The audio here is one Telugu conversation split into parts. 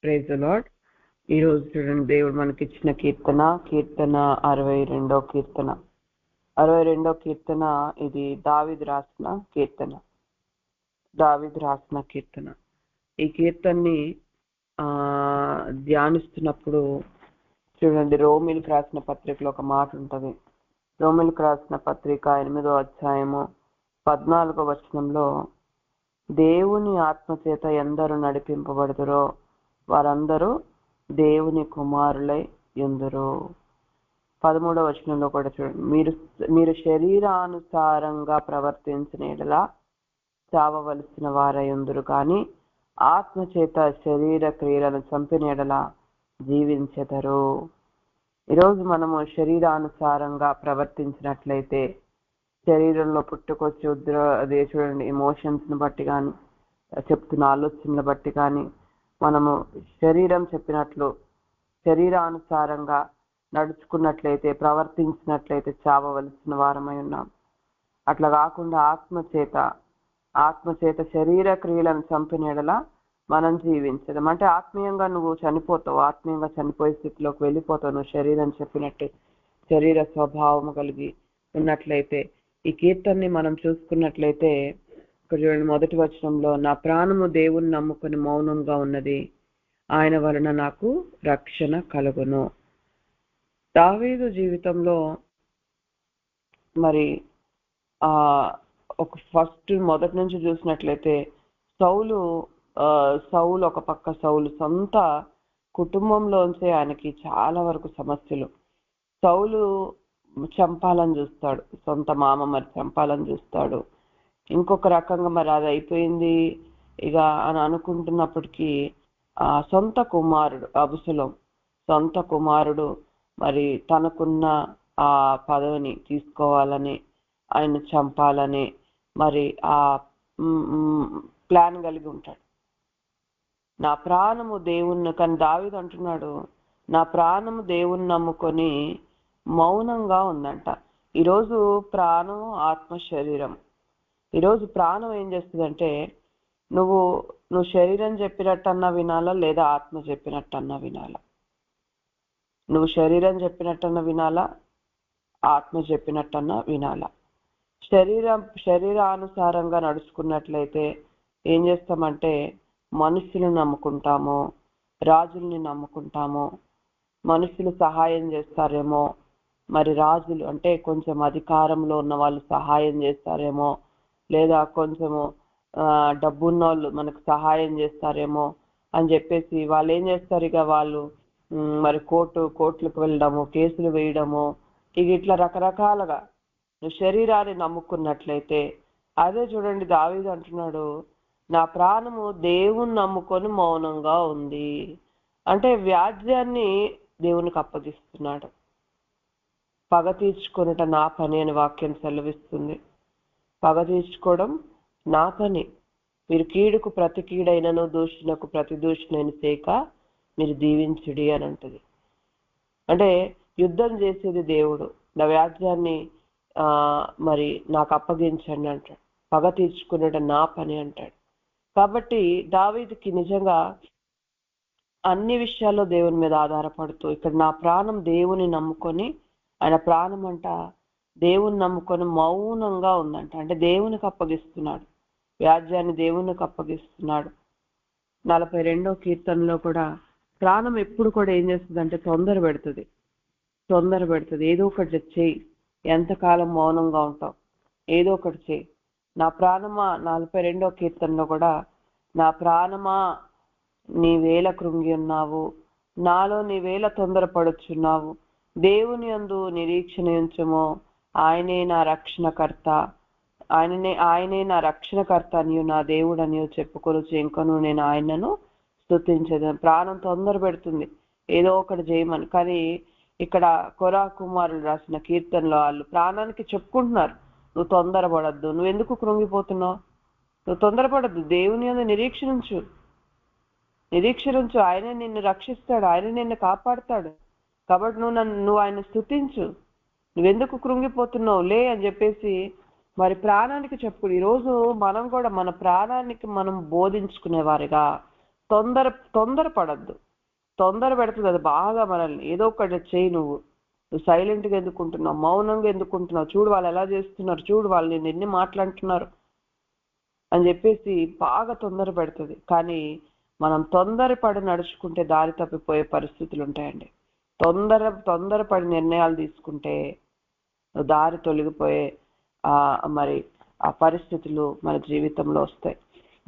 Praise the lord. ఈ రోజు చూడండి, దేవుడు మనకి ఇచ్చిన కీర్తన 62వ కీర్తన. 62వ కీర్తన ఇది దావీదు రాసిన కీర్తన. ఈ కీర్తనని ధ్యానిస్తున్నప్పుడు చూడండి, రోమీలకు రాసిన పత్రికలో ఒక మాట ఉంటది. రోమీలకు రాసిన పత్రిక 8వ అధ్యాయము 14వ వచనంలో, దేవుని ఆత్మచేత ఎందరు నడిపింపబడుదురో వారందరూ దేవుని కుమారులై యుందురు. 13వ వచనంలో కూడా చూడండి, మీరు శరీరానుసారంగా ప్రవర్తించిన ఎడలా చావవలసిన వారై యుందురు, కానీ ఆత్మచేత శరీర క్రియలను చంపిన ఎడలా జీవించెదరు. ఈరోజు మనము శరీరానుసారంగా ప్రవర్తించినట్లయితే, శరీరంలో పుట్టుకొచ్చి అదే చూడండి, ఎమోషన్స్ ని బట్టి కానీ చెప్తున్న ఆలోచనలు బట్టి కానీ మనము శరీరం చెప్పినట్లు శరీరానుసారంగా నడుచుకున్నట్లయితే, ప్రవర్తించినట్లయితే చావవలసిన వారమై ఉన్నాం. అట్లా కాకుండా ఆత్మచేత శరీర క్రియలను చంపిన ఎడల మనం జీవించడం అంటే ఆత్మీయంగా నువ్వు చనిపోతావు. ఆత్మీయంగా చనిపోయే స్థితిలోకి వెళ్ళిపోతావు. నువ్వు శరీరం చెప్పినట్టు శరీర స్వభావం కలిగి ఉన్నట్లయితే. ఈ కీర్తనని మనం చూసుకున్నట్లయితే ఇక్కడ చూడండి, మొదటి వచనంలో, నా ప్రాణము దేవుని నమ్ముకొని మౌనంగా ఉన్నది, ఆయన వలన నాకు రక్షణ కలుగును. దావీదు జీవితంలో మరి మొదటి నుంచి చూసినట్లయితే సౌలు ఒక పక్క సౌలు సొంత కుటుంబంలోంచే ఆయనకి చాలా వరకు సమస్యలు. సౌలు చంపాలని చూస్తాడు, సొంత మామ మరి చంపాలని చూస్తాడు. ఇంకొక రకంగా మరి అది అయిపోయింది ఇక అని అనుకుంటున్నప్పటికీ సొంత కుమారుడు అబుసలోం సొంత కుమారుడు మరి తనకున్న ఆ పదవిని తీసుకోవాలని, ఆయన చంపాలని మరి ఆ ప్లాన్ కలిగి ఉంటాడు. నా ప్రాణము దేవుణ్ణి, కానీ దావీదు అంటున్నాడు, నా ప్రాణము దేవుణ్ణి నమ్ముకొని మౌనంగా ఉందంట. ఈరోజు ప్రాణం, ఆత్మ, శరీరం. ఈరోజు ప్రాణం ఏం చేస్తుందంటే, నువ్వు శరీరం చెప్పినట్టన్నా వినాలా, లేదా ఆత్మ చెప్పినట్టన్నా వినాలా. నువ్వు శరీరం చెప్పినట్టన్నా వినాలా, ఆత్మ చెప్పినట్టన్నా వినాలా. శరీరానుసారంగా నడుచుకున్నట్లయితే ఏం చేస్తామంటే, మనుషులను నమ్ముకుంటాము, రాజుల్ని నమ్ముకుంటాము. మనుషులు సహాయం చేస్తారేమో, మరి రాజులు అంటే కొంచెం అధికారంలో ఉన్న వాళ్ళు సహాయం చేస్తారేమో, లేదా కొంచెము డబ్బున్న వాళ్ళు మనకు సహాయం చేస్తారేమో అని చెప్పేసి వాళ్ళు ఏం చేస్తారు, ఇక వాళ్ళు మరి కోర్టులకు వెళ్ళడము, కేసులు వేయడము, ఇక ఇట్లా రకరకాలుగా నువ్వు శరీరాన్ని నమ్ముకున్నట్లయితే. అదే చూడండి, దావీదు అంటున్నాడు, నా ప్రాణము దేవుని నమ్ముకొని మౌనంగా ఉంది. అంటే వ్యాజ్యాన్ని దేవునికి అప్పగిస్తున్నాడు. పగ తీర్చుకొనుట నా పని అని వాక్యం సెలవిస్తుంది. పగ తీర్చుకోవడం నా పని. మీరు కీడుకు ప్రతి కీడైనను, దూషణకు ప్రతి దూషణైన చేయక మీరు దీవించుడి అని అంటది. అంటే యుద్ధం చేసేది దేవుడు. నా వ్యాజ్యాన్ని మరి నాకు అప్పగించండి అంటాడు. పగ తీర్చుకునేట నా పని అంటాడు. కాబట్టి దావీదుకి నిజంగా అన్ని విషయాల్లో దేవుని మీద ఆధారపడుతూ, ఇక్కడ నా ప్రాణం దేవుని నమ్ముకొని, ఆయన ప్రాణం అంట దేవుని నమ్ముకొని మౌనంగా ఉందంట. అంటే దేవునికి అప్పగిస్తున్నాడు, వ్యాజ్యాన్ని దేవునికి అప్పగిస్తున్నాడు. 42వ కీర్తనలో కూడా ప్రాణం ఎప్పుడు కూడా ఏం చేస్తుంది అంటే తొందర పెడుతుంది. ఏదో ఒకటి చెయ్యి, ఎంతకాలం మౌనంగా ఉంటావు, ఏదో ఒకటి చెయ్యి. నా ప్రాణమా, 42వ కీర్తనలో కూడా, నా ప్రాణమా నీవేళ కృంగి ఉన్నావు, నాలో నీవేళ తొందరపడుచున్నావు, దేవుని యందు నిరీక్షణ ఉంచుము, ఆయనే నా రక్షణకర్త అనియు నా దేవుడు అనియు చెప్పుకొనుచు ఇంకను నేను ఆయనను స్తుతించదు. ప్రాణం తొందర పెడుతుంది ఏదో ఒకటి చేయమని. కానీ ఇక్కడ కొరా కుమారులు రాసిన కీర్తనలో వాళ్ళు ప్రాణానికి చెప్పుకుంటున్నారు, నువ్వు తొందరపడద్దు, నువ్వెందుకు కృంగిపోతున్నావు, నువ్వు తొందరపడద్దు, దేవుని యందు నిరీక్షణించు, ఆయనే నిన్ను రక్షిస్తాడు, ఆయన నిన్ను కాపాడుతాడు. కాబట్టి నువ్వు ఆయన స్తుతించు, నువ్వెందుకు కృంగిపోతున్నావు లే అని చెప్పేసి మరి ప్రాణానికి చెప్పుడు. ఈరోజు మనం కూడా మన ప్రాణానికి మనం బోధించుకునేవారిగా, తొందరపడద్దు. తొందర పెడుతుంది అది బాగా మనల్ని. ఏదో ఒకటి చేయి, నువ్వు సైలెంట్గా ఎందుకుంటున్నావు, మౌనంగా ఎందుకుంటున్నావు, చూడు వాళ్ళు ఎలా చేస్తున్నారు, చూడు వాళ్ళు నేను ఎన్ని మాట్లాడుతున్నారు అని చెప్పేసి బాగా తొందర పెడుతుంది. కానీ మనం తొందరపడి నడుచుకుంటే దారి తప్పిపోయే పరిస్థితులు ఉంటాయండి. తొందరపడి నిర్ణయాలు తీసుకుంటే దారి తొలగిపోయే మరి ఆ పరిస్థితులు మన జీవితంలో వస్తాయి.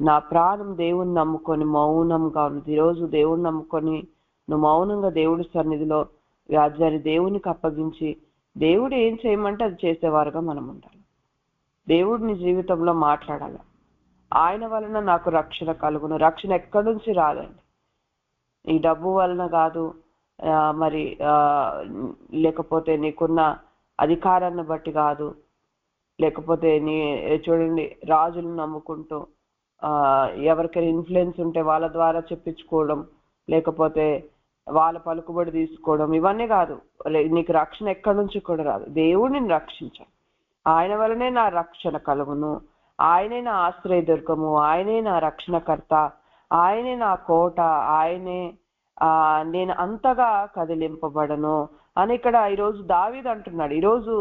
నా ప్రాణం దేవుణ్ణి నమ్ముకొని మౌనంగా ఉంది. ఈరోజు దేవుణ్ణి నమ్ముకొని నువ్వు మౌనంగా దేవుడి సన్నిధిలో రాజ్యాన్ని దేవునికి అప్పగించి దేవుడు ఏం చేయమంటే అది చేసేవారుగా మనం ఉండాలి. దేవుడిని జీవితంలో మాట్లాడాలి. ఆయన వలన నాకు రక్షణ కలుగును. రక్షణ ఎక్కడి నుంచి రాదండి. ఈ డబ్బు వలన కాదు, మరి లేకపోతే నీకున్న అధికారాన్ని బట్టి కాదు, లేకపోతే చూడండి రాజులను నమ్ముకుంటూ ఎవరికైనా ఇన్ఫ్లుయెన్స్ ఉంటే వాళ్ళ ద్వారా చెప్పించుకోవడం, లేకపోతే వాళ్ళ పలుకుబడి తీసుకోవడం, ఇవన్నీ కాదు. నీకు రక్షణ ఎక్కడి నుంచి కూడా రాదు. దేవుడిని రక్షించాలి. ఆయన వలనే నా రక్షణ కలుగును, ఆయనే నా ఆశ్రయదుర్గము, ఆయనే నా రక్షణకర్త, ఆయనే నా కోట, ఆయనే నేను అంతగా కదిలింపబడను అని ఇక్కడ ఈరోజు దావీదు అంటున్నాడు. ఈరోజు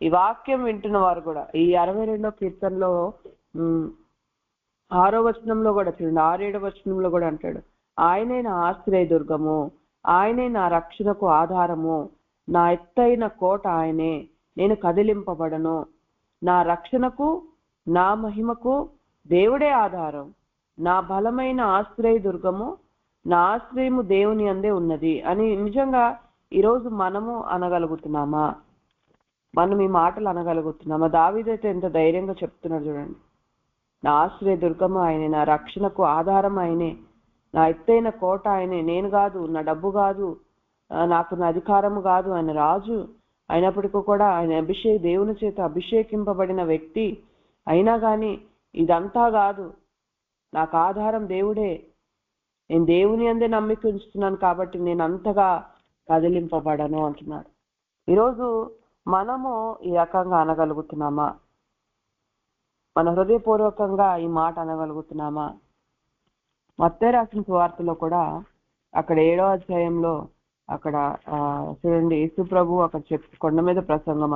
ఈ వాక్యం వింటున్న వారు కూడా ఈ 62వ కీర్తనలో 6వ వచనంలో కూడా చూడండి, 6-7వ వచనంలో కూడా అంటాడు, ఆయనే నా ఆశ్రయదుర్గము, ఆయనే నా రక్షణకు ఆధారము, నా ఎత్తైన కోట ఆయనే, నేను కదిలింపబడను. నా రక్షణకు నా మహిమకు దేవుడే ఆధారం, నా బలమైన ఆశ్రయదుర్గము, నా ఆశ్రయము దేవుని అందే ఉన్నది అని నిజంగా ఈరోజు మనము అనగలుగుతున్నామా? మనం ఈ మాటలు అనగలుగుతున్నామా? దావీదైతే ఎంత ధైర్యంగా చెప్తున్నాడు చూడండి. నా ఆశ్రయదుర్గము ఆయనే, నా రక్షణకు ఆధారం ఆయనే, నా ఎత్తైన కోట ఆయనే, నేను కాదు, నా డబ్బు కాదు, నాకు నా అధికారము కాదు. ఆయన రాజు అయినప్పటికీ కూడా ఆయన దేవుని చేత అభిషేకింపబడిన వ్యక్తి అయినా కానీ ఇదంతా కాదు, నాకు ఆధారం దేవుడే, నేను దేవుని అందే నమ్మిక ఉంచుతున్నాను కాబట్టి నేను అంతగా కదిలింపబడను అంటున్నాడు. ఈరోజు మనము ఈ రకంగా అనగలుగుతున్నామా? మన హృదయపూర్వకంగా ఈ మాట అనగలుగుతున్నామా? మత్తయి రాసిన సువార్తలో కూడా అక్కడ 7వ అధ్యాయంలో అక్కడ చూడండి, యేసు ప్రభు అక్కడ కొండ మీద ప్రసంగం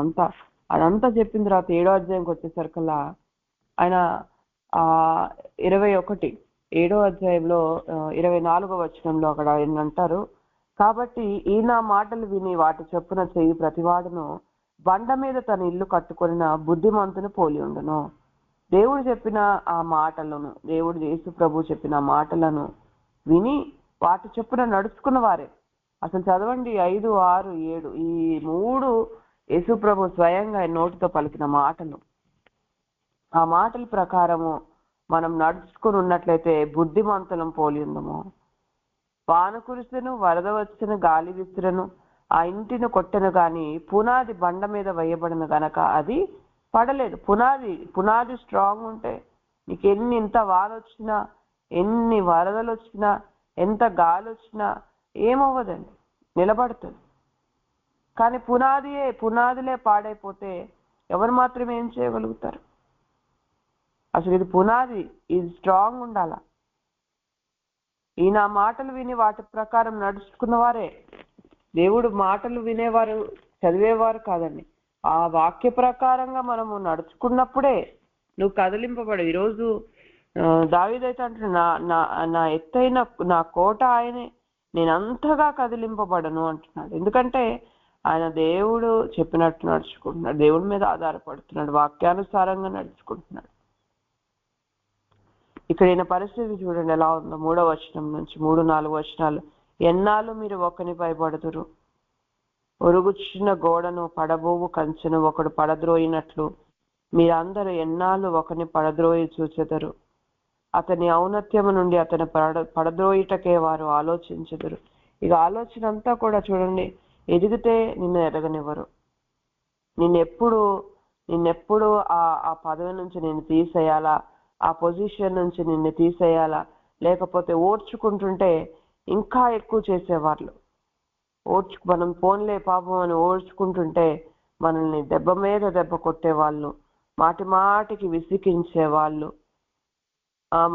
అదంతా చెప్పిన తర్వాత 7వ అధ్యాయంకి వచ్చేసరికల్లా ఆయన 7వ అధ్యాయంలో 24వ వచనంలో అక్కడ ఏంటంటారు, కాబట్టి ఈ నా మాటలు విని వాటి చొప్పున చేయి ప్రతివాడును బండ మీద తన ఇల్లు కట్టుకొనిన బుద్ధిమంతుని పోలి ఉండును. దేవుడు చెప్పిన ఆ మాటలను, దేవుడు యేసు ప్రభు చెప్పిన మాటలను విని వాటి చొప్పున నడుచుకున్న వారే. అసలు చదవండి 5, 6, 7 ఈ 3 యేసు ప్రభు స్వయంగా నోటితో పలికిన మాటలు. ఆ మాటల ప్రకారము మనం నడుచుకుని ఉన్నట్లయితే బుద్ధిమంతులం పోలి ఉందము. వాన కురిసెను, వరద వచ్చెను, గాలి విసిరెను, ఆ ఇంటిని కొట్టెను గాని పునాది బండ మీద వేయబడిన గనక అది పడలేదు. పునాది స్ట్రాంగ్ ఉంటే నీకు ఇంత వాన వచ్చినా, ఎన్ని వరదలు వచ్చినా, ఎంత గాలి వచ్చినా ఏమవ్వదండి, నిలబడుతుంది. కానీ పునాదిలే పాడైపోతే ఎవరు మాత్రం ఏం చేయగలుగుతారు? అసలు ఇది పునాది, ఇది స్ట్రాంగ్ ఉండాల. ఈ నా మాటలు విని వాటి ప్రకారం నడుచుకున్న వారే. దేవుడు మాటలు వినేవారు, చదివేవారు కాదండి. ఆ వాక్య ప్రకారంగా మనము నడుచుకున్నప్పుడే నువ్వు కదిలింపబడు. ఈరోజు దావీదైతే అంటున్నా, నా ఎత్తైన నా కోట ఆయనే, నేను అంతగా కదిలింపబడను అంటున్నాడు. ఎందుకంటే ఆయన దేవుడు చెప్పినట్టు నడుచుకుంటున్నాడు, దేవుడి మీద ఆధారపడుతున్నాడు, వాక్యానుసారంగా నడుచుకుంటున్నాడు. ఇక్కడ ఈయన పరిస్థితి చూడండి ఎలా ఉందో. 3వ వచనం నుంచి 3-4 వచనాలు, ఎన్నాళ్ళు మీరు ఒకనిపై పడుదురు, ఒరుగుచ్చిన గోడను పడబోవు కంచెను ఒకడు పడద్రోయినట్లు మీరందరూ ఎన్నాళ్ళు ఒకని పడద్రోయి చూచెదరు. అతని ఔన్నత్యము నుండి అతని పడద్రోయిటకే వారు ఆలోచించెదరు. ఇక ఆలోచన అంతా కూడా చూడండి, ఎదిగితే నిన్ను ఎదగనివ్వరు, నిన్నెప్పుడు ఆ పదవి నుంచి నేను తీసేయాలా, ఆ పొజిషన్ నుంచి నిన్ను తీసేయాలా, లేకపోతే ఓర్చుకుంటుంటే ఇంకా ఎక్కువ చేసేవాళ్ళు. మనం ఫోన్లే పాపం అని ఓర్చుకుంటుంటే మనల్ని దెబ్బ మీద దెబ్బ కొట్టేవాళ్ళు, మాటికి విసిగించేవాళ్ళు,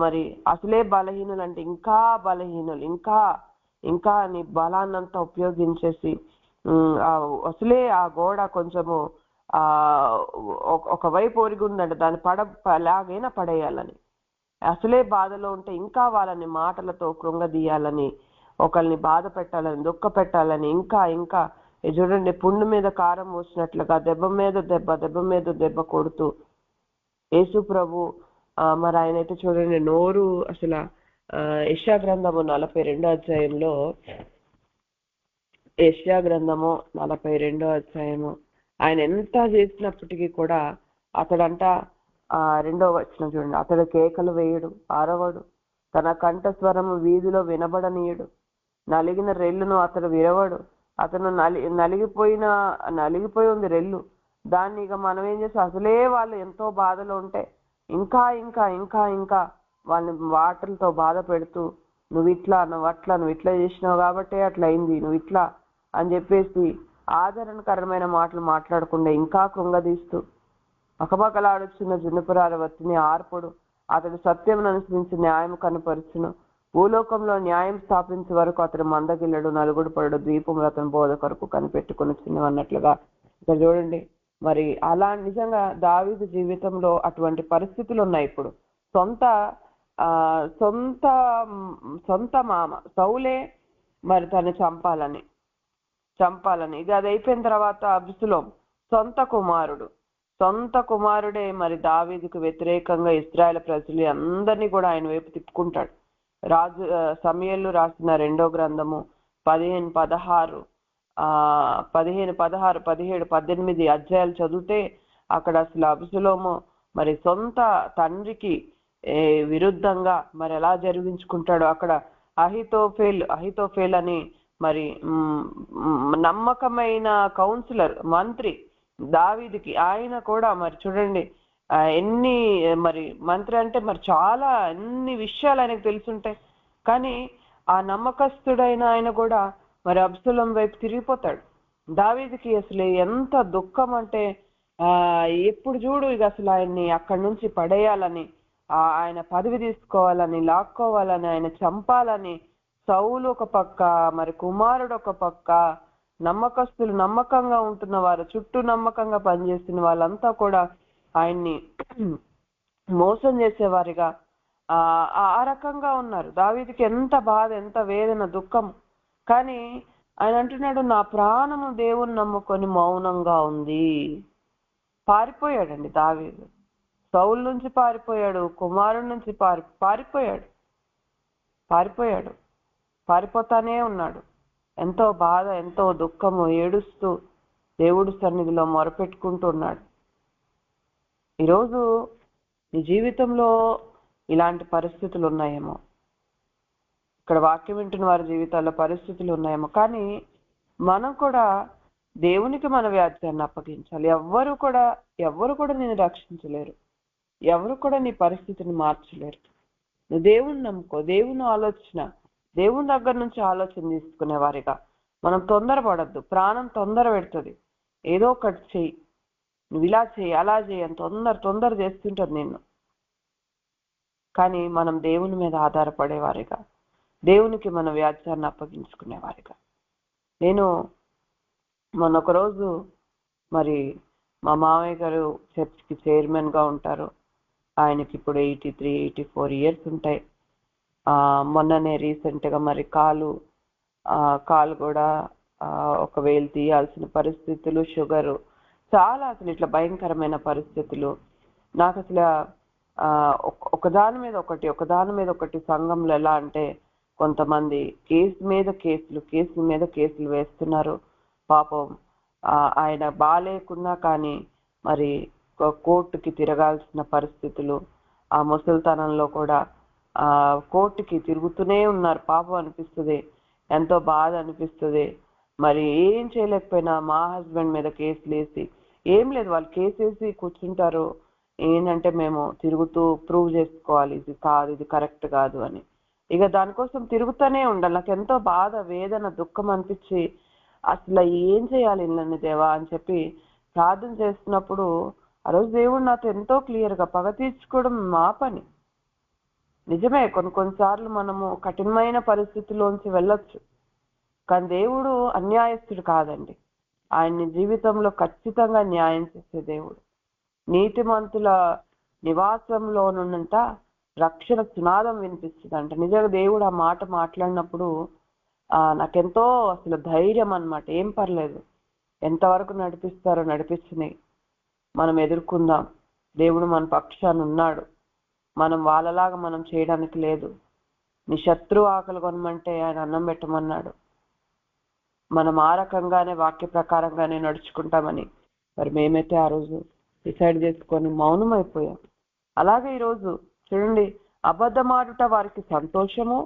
మరి అసలే బలహీనులు అంటే ఇంకా బలహీనులు, ఇంకా ఇంకా నీ బలాన్నంతా ఉపయోగించేసి అసలే ఆ గోడ కొంచెము ఒకవైపు ఒరిగి ఉందంటే దాన్ని లాగైనా పడేయాలని, అసలే బాధలో ఉంటే ఇంకా వాళ్ళని మాటలతో కృంగదీయాలని, ఒకరిని బాధ పెట్టాలని, దుఃఖ పెట్టాలని, ఇంకా ఇంకా చూడండి పుండు మీద కారం పోసినట్లుగా దెబ్బ మీద దెబ్బ, దెబ్బ మీద దెబ్బ కొడుతూ యేసు ప్రభు మరి ఆయన అయితే చూడండి నోరు అసలు యెషయా గ్రంథము 42వ అధ్యాయంలో, యెషయా గ్రంథము 42వ అధ్యాయము ఆయన ఎంత చేసినప్పటికీ కూడా అతడంట 2వ వచనం చూడండి, అతడు కేకలు వేయడు, అరవడు, తన కంఠస్వరము వీధిలో వినబడనీయడు, నలిగిన రెల్లును అతడు విరవడు. అతను నలిగిపోయి ఉంది రెల్లు, దాన్ని ఇక మనం ఏం చేస్తాం, అసలే వాళ్ళు ఎంతో బాధలో ఉంటే ఇంకా ఇంకా ఇంకా ఇంకా వాళ్ళని వాటలతో బాధ పెడుతూ నువ్వు ఇట్లా చేసినావు కాబట్టి అట్లా అయింది, నువ్వు ఇట్లా అని చెప్పేసి ఆదరణకరమైన మాటలు మాట్లాడకుండా ఇంకా కృంగదీస్తూ పకపకలాడుచున్న జున్నపురాల వత్తిని ఆర్పుడు, అతడు సత్యం అనుసరించి న్యాయం కనపరుచును, భూలోకంలో న్యాయం స్థాపించే వరకు అతడు మందగిల్లడు, నలుగుడు పడు ద్వీపంలో అతను బోధ కొరకు కనిపెట్టుకుని చిన్న అన్నట్లుగా ఇక్కడ చూడండి. మరి అలా నిజంగా దావీదు జీవితంలో అటువంటి పరిస్థితులు ఉన్నాయి. ఇప్పుడు సొంత మామ సౌలే మరి తను చంపాలని ఇక అది అయిపోయిన తర్వాత అబ్షాలోము సొంత కుమారుడే మరి దావీదుకు వ్యతిరేకంగా ఇశ్రాయేలు ప్రజలు అందరినీ కూడా ఆయన వైపు తిప్పుకుంటాడు. సమూయేలు రాసిన 2వ గ్రంథము 15, 16, 17, 18 అధ్యాయాలు చదివితే అక్కడ అసలు అబ్షాలోము మరి సొంత తండ్రికి విరుద్ధంగా మరి ఎలా జరిగించుకుంటాడో, అక్కడ అహితోఫేల్ అని మరి నమ్మకమైన కౌన్సిలర్, మంత్రి దావీదుకి, ఆయన కూడా మరి చూడండి ఎన్ని మరి మంత్రి అంటే మరి చాలా ఎన్ని విషయాలు ఆయనకు తెలుసుంటాయి. కానీ ఆ నమ్మకస్తుడైన ఆయన కూడా మరి అబ్షాలోము వైపు తిరిగిపోతాడు. దావీదుకి అసలు ఎంత దుఃఖం అంటే ఎప్పుడు చూడు ఇక అసలు ఆయన్ని అక్కడి నుంచి పడేయాలని, ఆయన పదవి తీసుకోవాలని, లాక్కోవాలని, ఆయన చంపాలని సౌలు ఒక పక్క, మరి కుమారుడు ఒక పక్క, నమ్మకస్తులు, నమ్మకంగా ఉంటున్న వారు, చుట్టూ నమ్మకంగా పనిచేస్తున్న వాళ్ళంతా కూడా ఆయన్ని మోసం చేసేవారిగా ఆ రకంగా ఉన్నారు. దావీదుకి ఎంత బాధ, ఎంత వేదన, దుఃఖం. కానీ ఆయన అంటున్నాడు, నా ప్రాణము దేవుని నమ్ముకొని మౌనంగా ఉంది. పారిపోయాడండి దావీదు, సౌలు నుంచి పారిపోయాడు, కుమారుడి నుంచి పారిపోతానే ఉన్నాడు. ఎంతో బాధ, ఎంతో దుఃఖము, ఏడుస్తూ దేవుడి సన్నిధిలో మొరపెట్టుకుంటూ ఉన్నాడు. ఈరోజు నీ జీవితంలో ఇలాంటి పరిస్థితులు ఉన్నాయేమో, ఇక్కడ వాక్యం వింటున్న వారి జీవితాల్లో పరిస్థితులు ఉన్నాయేమో. కానీ మనం కూడా దేవునికి మన వ్యాజ్యాన్ని అప్పగించాలి. ఎవరు కూడా నేను రక్షించలేరు, ఎవరు కూడా నీ పరిస్థితిని మార్చలేరు. నువ్వు దేవుని నమ్ముకో, దేవుని దగ్గర నుంచి ఆలోచన తీసుకునే వారిగా మనం తొందరపడద్దు. ప్రాణం తొందర పెడుతుంది, ఏదో ఒకటి చెయ్యి, నువ్వు ఇలా చెయ్యి, అలా చెయ్యి అని తొందర చేస్తుంటుంది నిన్ను. కానీ మనం దేవుని మీద ఆధారపడేవారిగా, దేవునికి మన వ్యాజ్యాన్ని అప్పగించుకునేవారిగా. నేను మొన్నొక రోజు మరి మా మామయ్య గారు చర్చ్కి చైర్మన్ గా ఉంటారు. ఆయనకి ఇప్పుడు 83, 84 ఇయర్స్ ఉంటాయి. మొన్ననే రీసెంట్ గా మరి కాలు కూడా ఒక వేలు తీయాల్సిన పరిస్థితులు, షుగరు, చాలా అసలు ఇట్లా భయంకరమైన పరిస్థితులు. నాకు అసలు ఒకదాని మీద ఒకటి సంఘంలో ఎలా అంటే కొంతమంది కేసుల మీద కేసులు వేస్తున్నారు. పాపం ఆయన బాలేకున్నా కానీ మరి కోర్టుకి తిరగాల్సిన పరిస్థితులు, ఆ ముసలితనంలో కూడా కోర్టుకి తిరుగుతూనే ఉన్నారు. పాపం అనిపిస్తుంది, ఎంతో బాధ అనిపిస్తుంది. మరి ఏం చేయలేకపోయినా మా హస్బెండ్ మీద కేసులు వేసి, ఏం లేదు వాళ్ళు కేసు వేసి కూర్చుంటారు. ఏంటంటే మేము తిరుగుతూ ప్రూవ్ చేసుకోవాలి, ఇది కాదు, ఇది కరెక్ట్ కాదు అని. ఇక దానికోసం తిరుగుతూనే ఉండాలి. నాకు ఎంతో బాధ, వేదన, దుఃఖం అనిపించి అసలు ఏం చేయాలి ఇళ్ళని దేవా అని చెప్పి ప్రార్థన చేస్తున్నప్పుడు ఆ రోజు దేవుడు నాతో ఎంతో క్లియర్గా, పగ తీర్చుకోవడం మా పని, నిజమే, కొన్నిసార్లు మనము కఠినమైన పరిస్థితిలోంచి వెళ్ళొచ్చు, కానీ దేవుడు అన్యాయస్తుడు కాదండి. ఆయన జీవితంలో ఖచ్చితంగా న్యాయం చేసే దేవుడు. నీతిమంతుల నివాసంలోనుంట రక్షణ సునాదం వినిపిస్తుందంట. నిజంగా దేవుడు ఆ మాట మాట్లాడినప్పుడు నాకెంతో అసలు ధైర్యం అన్నమాట. ఏం పర్లేదు, ఎంతవరకు నడిపిస్తారో నడిపించినాయి, మనం ఎదుర్కొందాం. దేవుడు మన పక్షాన ఉన్నాడు. మనం వాళ్ళలాగా మనం చేయడానికి లేదు. నీ శత్రువు ఆకలి కొనమంటే ఆయన అన్నం పెట్టమన్నాడు. మనం ఆ రకంగానే వాక్య ప్రకారంగానే నడుచుకుంటామని మరి మేమైతే ఆ రోజు డిసైడ్ చేసుకొని మౌనం అయిపోయాం. అలాగే ఈరోజు చూడండి, అబద్ధమాడుట వారికి సంతోషము.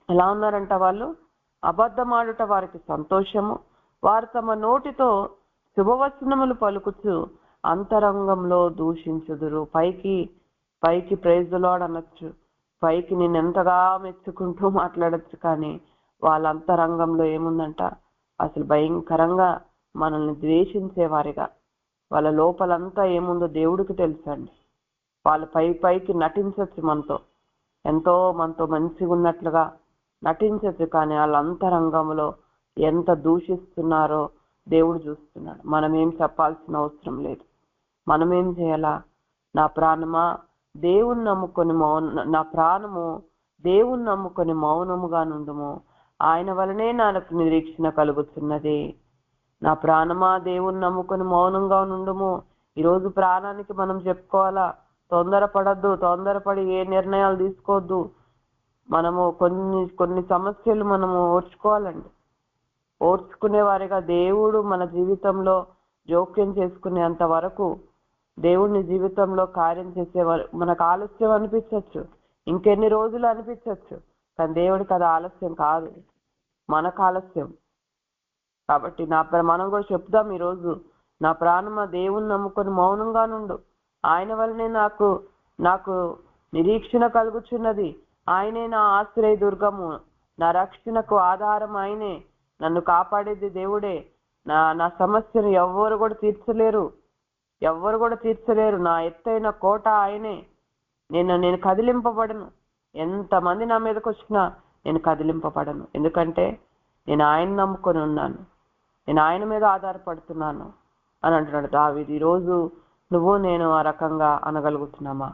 ఎలా ఉన్నారంట వాళ్ళు? అబద్ధమాడుట వారికి సంతోషము, వారు తమ నోటితో శుభవచనములు పలుకుచు అంతరంగంలో దూషించుదురు. పైకి ప్రైజ్ ది లార్డ్ అనొచ్చు, పైకి నేను ఎంతగా మెచ్చుకుంటూ మాట్లాడచ్చు, కానీ వాళ్ళ అంతరంగంలో ఏముందంట? అసలు భయంకరంగా మనల్ని ద్వేషించేవారిగా. వాళ్ళ లోపలంతా ఏముందో దేవుడికి తెలుసండి. వాళ్ళు పైకి నటించచ్చు, మనతో మంచిగా ఉన్నట్లుగా నటించచ్చు, కానీ వాళ్ళ అంతరంగంలో ఎంత దూషిస్తున్నారో దేవుడు చూస్తున్నాడు. మనం ఏం చెప్పాల్సిన అవసరం లేదు. మనం ఏం చేయాలా? నా ప్రాణము దేవుని నమ్ముకొని మౌనముగా నుండుము, ఆయన వలనే నాకు నిరీక్షణ కలుగుతున్నది. నా ప్రాణమా దేవుని నమ్ముకొని మౌనంగా నుండుము. ఈరోజు ప్రాణానికి మనం చెప్పుకోవాలా, తొందరపడి ఏ నిర్ణయాలు తీసుకోవద్దు. మనము కొన్ని సమస్యలు మనము ఓర్చుకోవాలండి. ఓర్చుకునే వారిగా దేవుడు మన జీవితంలో జోక్యం చేసుకునేంత వరకు దేవుడిని జీవితంలో కార్యం చేసేవారు. మనకు ఆలస్యం అనిపించవచ్చు, ఇంకెన్ని రోజులు అనిపించవచ్చు, కానీ దేవుడికి అది ఆలస్యం కాదు, మనకు ఆలస్యం. కాబట్టి మనం కూడా చెప్దాం ఈరోజు, నా ప్రాణమా దేవుని నమ్ముకొని మౌనంగా నుండు, ఆయన వల్లనే నాకు నిరీక్షణ కలుగుచున్నది. ఆయనే నా ఆశ్రయ దుర్గము, నా రక్షణకు ఆధారం ఆయనే, నన్ను కాపాడేది దేవుడే. నా సమస్యను ఎవ్వరు కూడా తీర్చలేరు. నా ఎత్తైన కోట ఆయనే. నేను కదిలింపబడను. ఎంతమంది నా మీదకి వచ్చినా నేను కదిలింపబడను, ఎందుకంటే నేను ఆయన నమ్ముకొని ఉన్నాను, నేను ఆయన మీద ఆధారపడుతున్నాను అని అంటున్నాడు దావీదు. ఈరోజు నువ్వు నేను ఆ రకంగా అనగలుగుతున్నామా?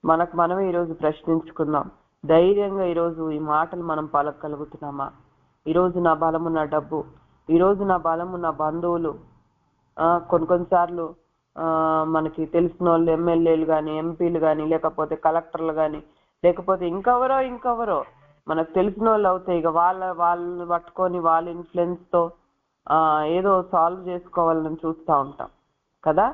మనకు మనమే ఈరోజు ప్రశ్నించుకుందాం. ధైర్యంగా ఈరోజు ఈ మాటలు మనం పలకగలుగుతున్నామా? ఈరోజు నా బలము నా డబ్బు, ఈరోజు నా బలము నా బంధువులు. కొన్నిసార్లు మనకి తెలిసిన వాళ్ళు ఎమ్మెల్యేలు కానీ, ఎంపీలు కానీ, లేకపోతే కలెక్టర్లు కానీ, లేకపోతే ఇంకెవరో మనకు తెలిసిన వాళ్ళు అవుతాయి. ఇక వాళ్ళని పట్టుకొని వాళ్ళ ఇన్ఫ్లుయెన్స్ తో ఏదో సాల్వ్ చేసుకోవాలని చూస్తూ ఉంటాం కదా.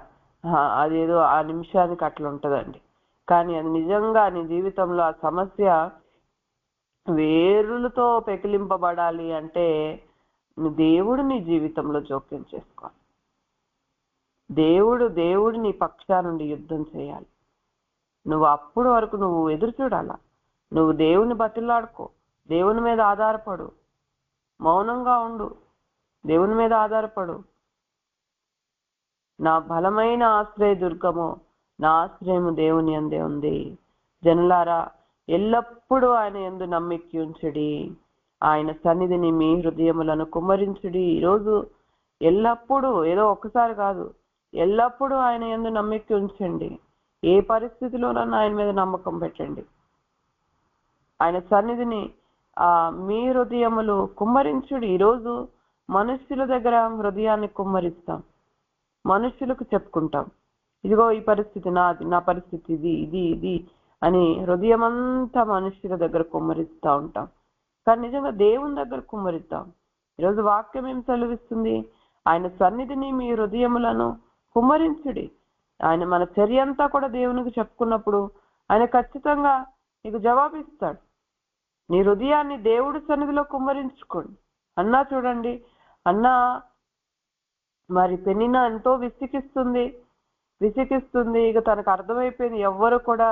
అదేదో ఆ నిమిషానికి అట్లా ఉంటుందండి. కానీ అది నిజంగా నీ జీవితంలో ఆ సమస్య వేరులతో పెకిలింపబడాలి అంటే దేవుడు నీ జీవితంలో జోక్యం చేసుకోవాలి. దేవుడు నీ పక్షా నుండి యుద్ధం చేయాలి. నువ్వు అప్పుడు వరకు నువ్వు ఎదురు చూడాలా. నువ్వు దేవుని బతిలాడుకో, దేవుని మీద ఆధారపడు, మౌనంగా ఉండు, దేవుని మీద ఆధారపడు. నా బలమైన ఆశ్రయ దుర్గము, నా ఆశ్రయము దేవుని యందే ఉంది. జనులారా, ఎల్లప్పుడూ ఆయన యందు నమ్మిక ఉంచుడి, ఆయన సన్నిధిని మీ హృదయములను కుమ్మరించుడి. ఈరోజు ఎల్లప్పుడూ, ఏదో ఒక్కసారి కాదు, ఎల్లప్పుడూ ఆయన యందు నమ్మిక ఉంచండి. ఏ పరిస్థితిలోనన్నా ఆయన మీద నమ్మకం పెట్టండి. ఆయన సన్నిధిని మీ హృదయములు కుమ్మరించుడి. ఈరోజు మనుష్యుల దగ్గర హృదయాన్ని కుమ్మరిస్తాం, మనుష్యులకు చెప్పుకుంటాం, ఇదిగో ఈ పరిస్థితి నా పరిస్థితి ఇది అని హృదయం అంతా మనుష్యుల దగ్గర కుమ్మరిస్తూ ఉంటాం. కానీ నిజంగా దేవుని దగ్గర కుమ్మరిద్దాం. ఈరోజు వాక్యం ఏం సెలవిస్తుంది? ఆయన సన్నిధిని మీ హృదయములను కుమ్మరించుడి. ఆయన మన చర్య అంతా కూడా దేవునికి చెప్పుకున్నప్పుడు ఆయన ఖచ్చితంగా నీకు జవాబిస్తాడు. నీ హృదయాన్ని దేవుడి సన్నిధిలో కుమ్మరించుకోండి. అన్నా చూడండి, అన్నా మరి పెనిన్నా ఎంతో విసిగిస్తుంది. ఇక తనకు అర్థమైపోయింది, ఎవ్వరు కూడా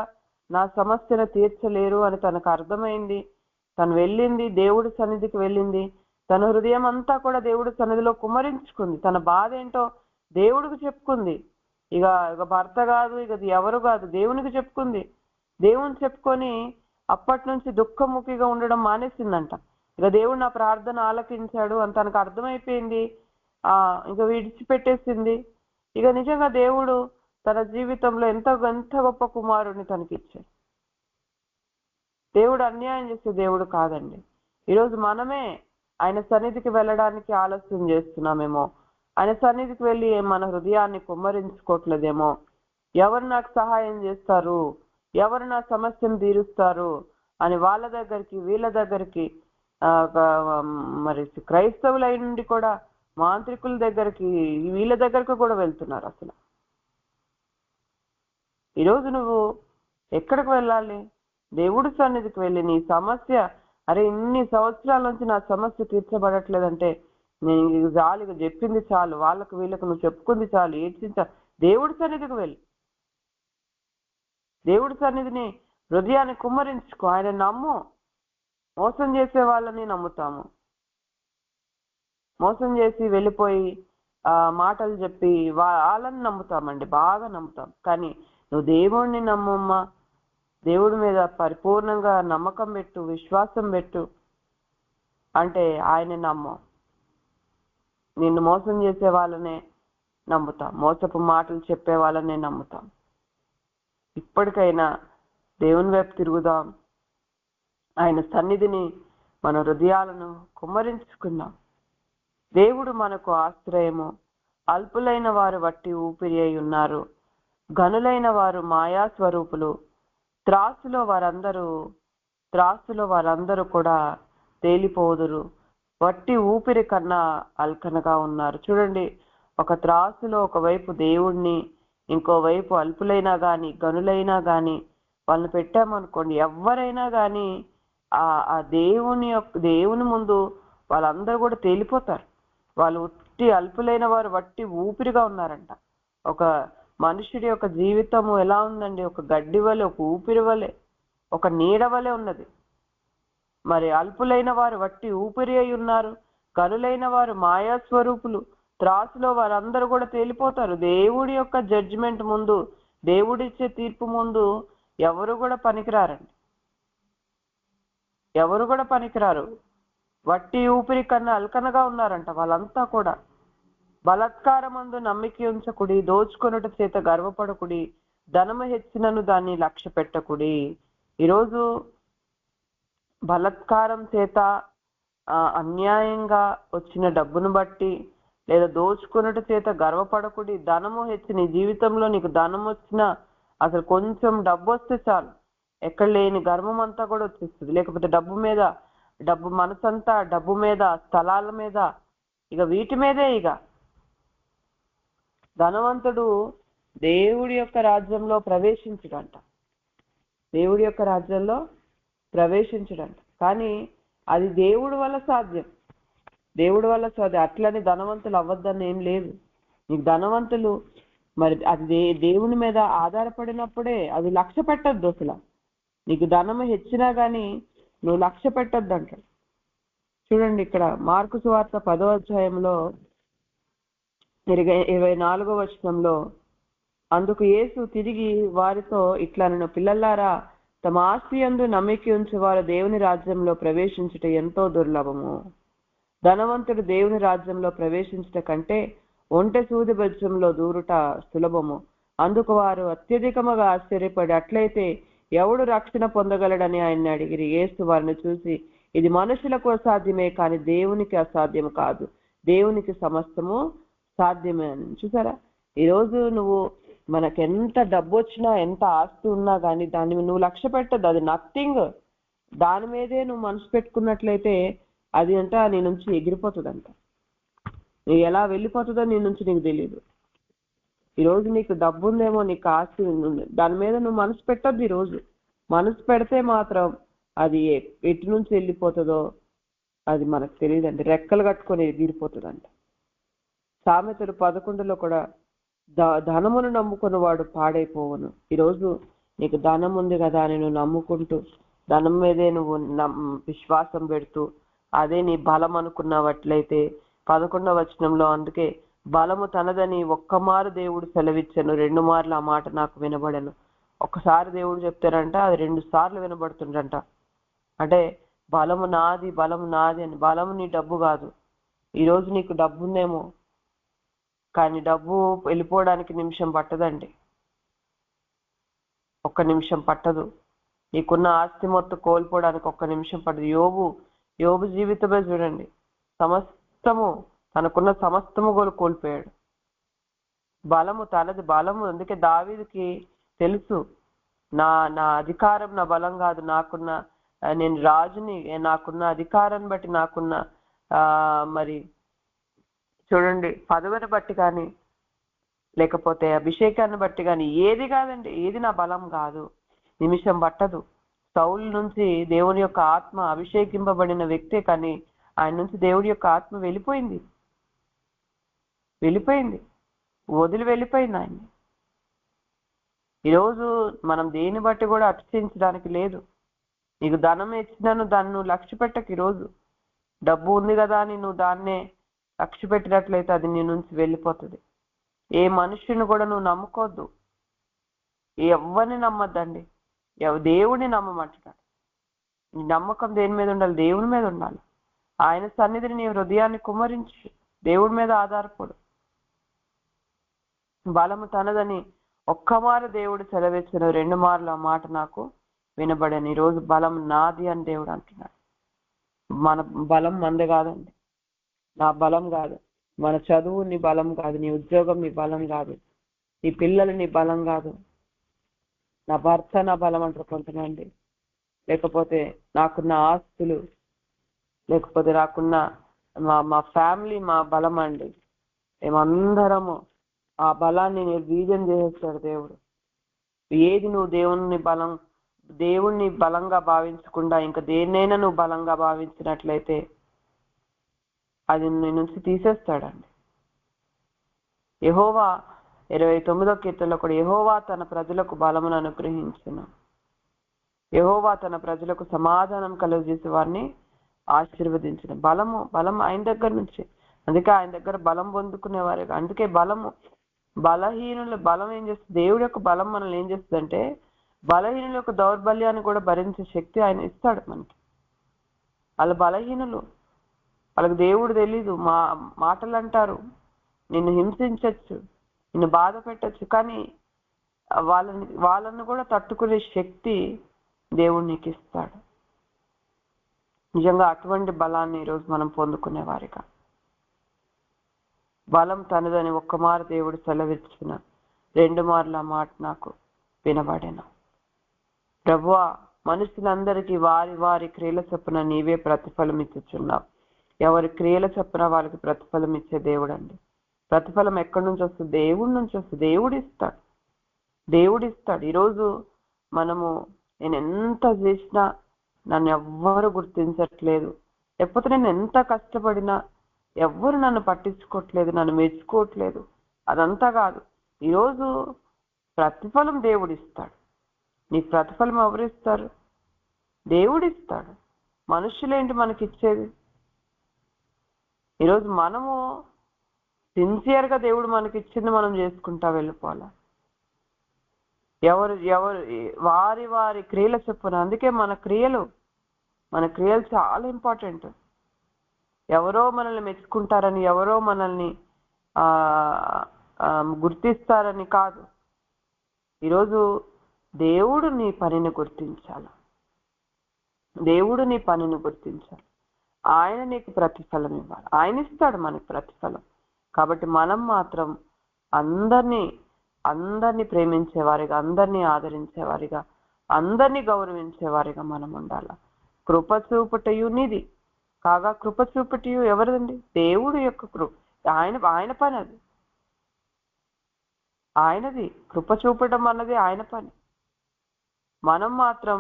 నా సమస్యను తీర్చలేరు అని తనకు అర్థమైంది. తను వెళ్ళింది, దేవుడి సన్నిధికి వెళ్ళింది. తన హృదయం అంతా కూడా దేవుడి సన్నిధిలో కుమ్మరించుకుంది. తన బాధ ఏంటో దేవుడికి చెప్పుకుంది. ఇక భర్త కాదు, ఇక ఎవరు కాదు, దేవునికి చెప్పుకుంది. దేవుని చెప్పుకొని అప్పటి నుంచి దుఃఖముఖిగా ఉండడం మానేసిందంట. ఇక దేవుడు నా ప్రార్థన ఆలకించాడు అని తనకు అర్థమైపోయింది. ఇక విడిచిపెట్టేసింది. ఇక నిజంగా దేవుడు తన జీవితంలో ఎంత గొప్ప కుమారుడిని తనకిచ్చాడు. దేవుడు అన్యాయం చేసే దేవుడు కాదండి. ఈరోజు మనమే ఆయన సన్నిధికి వెళ్ళడానికి ఆలస్యం చేస్తున్నామేమో, ఆయన సన్నిధికి వెళ్ళి మన హృదయాన్ని కుమ్మరించుకోవట్లేదేమో. ఎవరు నాకు సహాయం చేస్తారు, ఎవరు నా సమస్యను తీరుస్తారు అని వాళ్ళ దగ్గరికి వీళ్ళ దగ్గరికి, మరి క్రైస్తవులై నుండి కూడా మాంత్రికుల దగ్గరికి వీళ్ళ దగ్గరికి కూడా వెళ్తున్నారు. అసలు ఈరోజు నువ్వు ఎక్కడికి వెళ్ళాలి? దేవుడి సన్నిధికి వెళ్ళి నీ సమస్య, అరే ఇన్ని సంవత్సరాల నుంచి నా సమస్య తీర్చబడట్లేదంటే నేను చాలు, చెప్పింది చాలు, వాళ్ళకు వీళ్ళకు నువ్వు చెప్పుకుంది చాలు, ఏడ్చించా. దేవుడి సన్నిధికి వెళ్ళి దేవుడి సన్నిధిని హృదయాన్ని కుమ్మరించుకో. ఆయన నమ్ము. మోసం చేసే వాళ్ళని నమ్ముతాము, మోసం చేసి వెళ్ళిపోయి మాటలు చెప్పి వాళ్ళని నమ్ముతామండి, బాగా నమ్ముతాం. కానీ నువ్వు దేవుడిని నమ్మమ్మా, దేవుడి మీద పరిపూర్ణంగా నమ్మకం పెట్టు, విశ్వాసం పెట్టు అంటే ఆయన నమ్ము. నిన్ను మోసం చేసే వాళ్ళనే నమ్ముతాం, మోసపు మాటలు చెప్పే వాళ్ళనే నమ్ముతాం. ఇప్పటికైనా దేవుని వైపు తిరుగుదాం, ఆయన సన్నిధిని మన హృదయాలను కుమ్మరించుకుందాం. దేవుడు మనకు ఆశ్రయము. అల్పులైన వారు వట్టి ఊపిరి అయి ఉన్నారు, ఘనులైన వారు మాయా స్వరూపులు. త్రాసులో వారందరూ కూడా తేలిపోదురు, వట్టి ఊపిరి కన్నా అల్కనగా ఉన్నారు. చూడండి, ఒక త్రాసులో ఒకవైపు దేవుణ్ణి, ఇంకోవైపు అల్పులైనా గాని గనులైనా గాని వాళ్ళని పెట్టామనుకోండి, ఎవరైనా గాని ఆ దేవుని ముందు వాళ్ళందరూ కూడా తేలిపోతారు. వాళ్ళు ఉట్టి అల్పులైన వారు వట్టి ఊపిరిగా ఉన్నారంట. ఒక మనుషుడి యొక్క జీవితము ఎలా ఉందండి? ఒక గడ్డి వలె, ఒక ఊపిరి వలె, ఒక నీడ వలె ఉన్నది. మరి అల్పులైన వారు వట్టి ఊపిరి అయి ఉన్నారు, కనులైన వారు మాయా స్వరూపులు. త్రాసులో వారందరూ కూడా తేలిపోతారు. దేవుడి యొక్క జడ్జిమెంట్ ముందు, దేవుడిచ్చే తీర్పు ముందు ఎవరు కూడా పనికిరారండి, ఎవరు కూడా పనికిరారు. వట్టి ఊపిరి కన్నా అల్కనగా ఉన్నారంట వాళ్ళంతా కూడా. బలత్కారమందు నమ్మిక ఉంచకుడి, దోచుకొనుట చేత గర్వపడకుడి, ధనము హెచ్చినను దాన్ని లక్ష్య పెట్టకుడి. ఈరోజు బలత్కారం చేత అన్యాయంగా వచ్చిన డబ్బును బట్టి లేదా దోచుకొనుట చేత గర్వపడకుడి. ధనము హెచ్చి, నీ జీవితంలో నీకు ధనం వచ్చినా, అసలు కొంచెం డబ్బు వస్తే చాలు, ఎక్కడ లేని గర్వం అంతా కూడా వచ్చేస్తుంది. లేకపోతే డబ్బు మనసంతా డబ్బు మీద, స్థలాల మీద, ఇక వీటి మీదే. ఇక ధనవంతుడు దేవుడి యొక్క రాజ్యంలో ప్రవేశించడంట, దేవుడి యొక్క రాజ్యంలో ప్రవేశించడంట. కానీ అది దేవుడి వల్ల సాధ్యం, దేవుడి వల్ల సాధ్యం. అట్లని ధనవంతులు అవ్వద్దని ఏం లేదు. నీకు ధనవంతులు మరి అది దేవుని మీద ఆధారపడినప్పుడే. అది లక్ష్య పెట్టద్దు అసలు. నీకు ధనము హెచ్చినా కానీ నువ్వు లక్ష్య పెట్టద్దు అంటాడు. చూడండి, ఇక్కడ మార్కు సువార్త 10వ అధ్యాయంలో 24వ వచనంలో, అందుకు యేసు తిరిగి వారితో ఇట్లనెను, పిల్లలారా, తమ ఆస్తి యందు నమ్మిక ఉంచువారు దేవుని రాజ్యంలో ప్రవేశించుట ఎంతో దుర్లభము. ధనవంతుడు దేవుని రాజ్యంలో ప్రవేశించుట కంటే ఒంటె సూది బెజ్జంలో దూరుట సులభము. అందుకు వారు అత్యధికముగా ఆశ్చర్యపడి, అట్లయితే ఎవడు రక్షణ పొందగలడని ఆయన్ని అడిగిరి. యేసు వారిని చూసి, ఇది మనుషులకు అసాధ్యమే, కానీ దేవునికి అసాధ్యం కాదు, దేవునికి సమస్తము సాధ్యమే అని. చూసారా, ఈరోజు నువ్వు మనకెంత డబ్బు వచ్చినా, ఎంత ఆస్తి ఉన్నా కానీ దాన్ని నువ్వు లక్ష్య పెట్టద్దు. అది నథింగ్. దాని మీదే నువ్వు మనసు పెట్టుకున్నట్లయితే అది నీ నుంచి ఎగిరిపోతుందంట. నువ్వు ఎలా వెళ్ళిపోతుందో నీ నుంచి నీకు తెలియదు. ఈరోజు నీకు డబ్బు ఉందేమో, నీకు ఆస్తి ఉంది, దాని మీద నువ్వు మనసు పెట్టద్దు. ఈరోజు మనసు పెడితే మాత్రం అది ఎటు నుంచి వెళ్ళిపోతుందో అది మనకు తెలియదండి. రెక్కలు కట్టుకొని ఎగిరిపోతుందంట. సామెతలు 11లో కూడా ధనమును నమ్ముకున్న వాడు పాడైపోవును. ఈరోజు నీకు ధనం ఉంది కదా అని నువ్వు నమ్ముకుంటూ ధనం మీదే నువ్వు విశ్వాసం పెడుతూ అదే నీ బలం అనుకున్నట్లయితే 11వ వచనంలో అందుకే బలము తనదని ఒక్కమారు దేవుడు సెలవిచ్చాను, 2 మార్లు ఆ మాట నాకు వినబడను. ఒక్కసారి దేవుడు చెప్తారంట, అది 2 సార్లు వినబడుతుందంట. అంటే బలము నాది, బలము నాది అని. బలము నీ డబ్బు కాదు. ఈరోజు నీకు డబ్బు ఉందేమో, కానీ డబ్బు వెళ్ళిపోవడానికి నిమిషం పట్టదండి. 1 నిమిషం పట్టదు. నీకున్న ఆస్తి మొత్తం కోల్పోవడానికి 1 నిమిషం పట్టదు. యోబు జీవితమే చూడండి, సమస్తము తనకున్న సమస్తము కోల్పోయాడు. బలము తనది, బలము. అందుకే దావీదుకి తెలుసు, నా అధికారం నా బలం కాదు, నేను రాజుని, నాకున్న అధికారాన్ని బట్టి, నాకున్న మరి చూడండి పదవిని బట్టి కానీ, లేకపోతే అభిషేకాన్ని బట్టి కానీ, ఏది కాదండి, ఏది నా బలం కాదు. నిమిషం పట్టదు. సౌలు నుంచి దేవుని యొక్క ఆత్మ, అభిషేకింపబడిన వ్యక్తే, కానీ ఆయన నుంచి దేవుడి యొక్క ఆత్మ వెళ్ళిపోయింది, వదిలి వెళ్ళిపోయింది ఆయన్ని. ఈరోజు మనం దేని బట్టి కూడా అతిశయించడానికి లేదు. నీకు ధనం ఇచ్చినాను, దాన్ని నువ్వు లక్ష్య పెట్టకు. ఈరోజు డబ్బు ఉంది కదా అని నువ్వు దాన్నే లక్ష్య పెట్టినట్లయితే అది నీ నుంచి వెళ్ళిపోతుంది. ఏ మనుషుని కూడా నువ్వు నమ్ముకోవద్దు, ఎవరిని నమ్మద్దండి. దేవుడిని నమ్మమంటున్నాడు. నీ నమ్మకం దేని మీద ఉండాలి? దేవుని మీద ఉండాలి. ఆయన సన్నిధిని నీ హృదయాన్ని కుమ్మరించి దేవుడి మీద ఆధారపడు. బలము తనదని ఒక్కమారు దేవుడు సెలవిచ్చిన, 2 మార్లు ఆ మాట నాకు వినబడని. ఈరోజు బలం నాది అని దేవుడు అంటున్నాడు. మన బలం మంది కాదండి, నా బలం కాదు, మన చదువు నీ బలం కాదు, నీ ఉద్యోగం నీ బలం కాదు, నీ పిల్లలు నీ బలం కాదు, నా భర్త నా బలం అంటారు కొంతమంది, లేకపోతే నాకున్న ఆస్తులు, లేకపోతే నాకున్న మా ఫ్యామిలీ మా బలం అండి. మేమందరము ఆ బలాన్ని నిర్వీర్యం చేసేస్తాడు దేవుడు. ఏది నువ్వు దేవుణ్ణి బలంగా భావించకుండా ఇంకా దేన్నైనా నువ్వు బలంగా భావించినట్లయితే అది నీ నుంచి తీసేస్తాడండి. యెహోవా 29వ కీర్తనలో కూడా, యెహోవా తన ప్రజలకు బలమును అనుగ్రహించును, యెహోవా తన ప్రజలకు సమాధానం కలుగజేసి వారిని ఆశీర్వదించిన. బలం ఆయన దగ్గర నుంచి. అందుకే ఆయన దగ్గర బలం పొందుకునేవారు. అందుకే బలహీనుల బలం ఏం చేస్తుంది? దేవుడి యొక్క బలం మనల్ని ఏం చేస్తుందంటే, బలహీనుల యొక్క దౌర్బల్యాన్ని కూడా భరించే శక్తి ఆయన ఇస్తాడు మనకి. వాళ్ళ బలహీనులు, వాళ్ళకి దేవుడు తెలీదు, మాటలు అంటారు, నిన్ను హింసించచ్చు, నిన్ను బాధ పెట్టచ్చు, కానీ వాళ్ళని కూడా తట్టుకునే శక్తి దేవుడు నీకు ఇస్తాడు. నిజంగా అటువంటి బలాన్ని ఈరోజు మనం పొందుకునేవారిగా. బలం తనదని ఒక్కమారు దేవుడు సెలవిచ్చిన, 2 మార్లు ఆ మాట నాకు వినబడెను. ప్రభువా, మనుషులందరికీ వారి వారి క్రియల చొప్పున నీవే ప్రతిఫలం ఇచ్చుచున్నావు. ఎవరి క్రియల చొప్పున వాళ్ళకి ప్రతిఫలం ఇచ్చే దేవుడు అండి. ప్రతిఫలం ఎక్కడి నుంచి వస్తుంది? దేవుడి నుంచి వస్తుంది. దేవుడు ఇస్తాడు. ఈరోజు నేను ఎంత చేసినా నన్ను ఎవ్వరు గుర్తించట్లేదు, లేకపోతే నేను ఎంత కష్టపడినా ఎవ్వరు నన్ను పట్టించుకోవట్లేదు, నన్ను మెచ్చుకోవట్లేదు, అదంతా కాదు. ఈరోజు ప్రతిఫలం దేవుడు ఇస్తాడు. నీ ప్రతిఫలం ఎవరిస్తారు? దేవుడు ఇస్తాడు. మనుషులేంటి మనకి ఇచ్చేది? ఈరోజు మనము సిన్సియర్గా దేవుడు మనకి ఇచ్చింది మనం చేసుకుంటా వెళ్ళిపోవాలా. ఎవరు వారి వారి క్రియల చొప్పున. అందుకే మన క్రియలు చాలా ఇంపార్టెంట్. ఎవరో మనల్ని మెచ్చుకుంటారని, ఎవరో మనల్ని గుర్తిస్తారని కాదు. ఈరోజు దేవుడు నీ పనిని గుర్తించాలి. ఆయన నీకు ప్రతిఫలం ఇవ్వాలి. ఆయన ఇస్తాడు మనకి ప్రతిఫలం. కాబట్టి మనం మాత్రం అందరినీ ప్రేమించేవారిగా, అందరినీ ఆదరించేవారిగా, అందరినీ గౌరవించేవారిగా మనం ఉండాలి. కృప చూపుటయు నీది కాగా, కృప చూపుటయు ఎవరిదండి? దేవుడు యొక్క కృప. ఆయన పని అది, ఆయనది. కృప చూపటం అన్నది ఆయన పని. మనం మాత్రం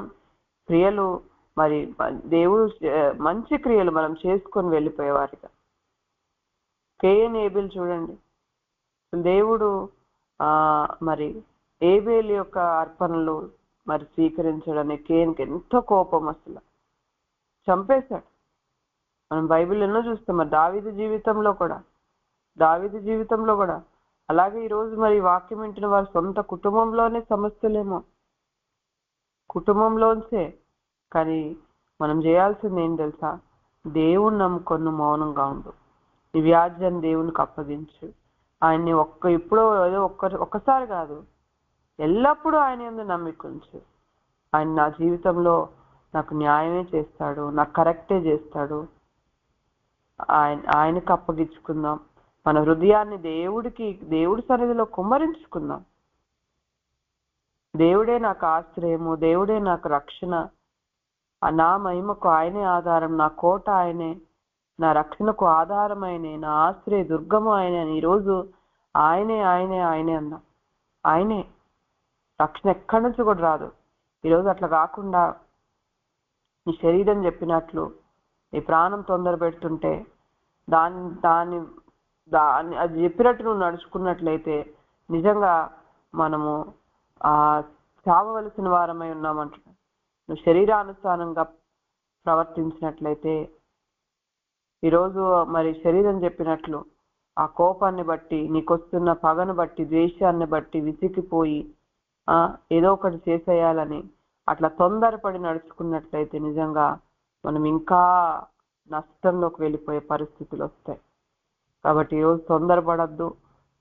క్రియలు, మరి దేవుడు మంచి క్రియలు మనం చేసుకొని వెళ్ళిపోయేవారిగా. కేన్ ఏబేల్ చూడండి, దేవుడు మరి ఏబేల్ యొక్క అర్పణలు మరి స్వీకరించడానికి కేన్కి ఎంతో కోపం, అసలు చంపేశాడు. మనం బైబిల్ ఎన్నో చూస్తాం. మరి దావీదు జీవితంలో కూడా దావీదు జీవితంలో కూడా. అలాగే ఈరోజు మరి వాక్యం వింటున్న వారి సొంత కుటుంబంలోనే సమస్యలేమో, కుటుంబంలోంచే. కానీ మనం చేయాల్సింది ఏం తెలుసా? దేవుణ్ణి నమ్ముకొని మౌనంగా ఉండు. నీ వ్యాజ్యాన్ని దేవునికి అప్పగించు. ఆయన్ని ఎప్పుడో ఏదో ఒక్కసారి కాదు, ఎల్లప్పుడూ ఆయన యందు నమ్మిక ఉంచు. ఆయన నా జీవితంలో నాకు న్యాయమే చేస్తాడు, నాకు కరెక్టే చేస్తాడు. ఆయనకు అప్పగించుకుందాం. మన హృదయాన్ని దేవుడి సన్నిధిలో కుమ్మరించుకుందాం. దేవుడే నాకు ఆశ్రయము, దేవుడే నాకు రక్షణ, నా మహిమకు ఆయనే ఆధారం, నా కోట ఆయనే, నా రక్షణకు ఆధారం ఆయనే, నా ఆశ్రయ దుర్గము ఆయనే అని ఈరోజు ఆయనే ఆయనే ఆయనే అన్నాం. ఆయనే రక్షణ ఎక్కడి నుంచి కూడా రాదు. ఈరోజు అట్లా కాకుండా నీ శరీరం చెప్పినట్లు నీ ప్రాణం తొందర పెడుతుంటే దాన్ని దాన్ని దాన్ని అది చెప్పినట్టు నువ్వు నడుచుకున్నట్లయితే నిజంగా మనము చావవలసిన వారమై ఉన్నామంటున్నాను. నువ్వు శరీరానుసారంగా ప్రవర్తించినట్లయితే ఈరోజు మరి శరీరం చెప్పినట్లు ఆ కోపాన్ని బట్టి, నీకొస్తున్న పగను బట్టి, ద్వేషాన్ని బట్టి విసిగిపోయి ఏదో ఒకటి చేసేయాలని అట్లా తొందరపడి నడుచుకున్నట్లయితే నిజంగా మనం ఇంకా నష్టంలోకి వెళ్ళిపోయే పరిస్థితులు వస్తాయి. కాబట్టి ఈరోజు తొందరపడద్దు,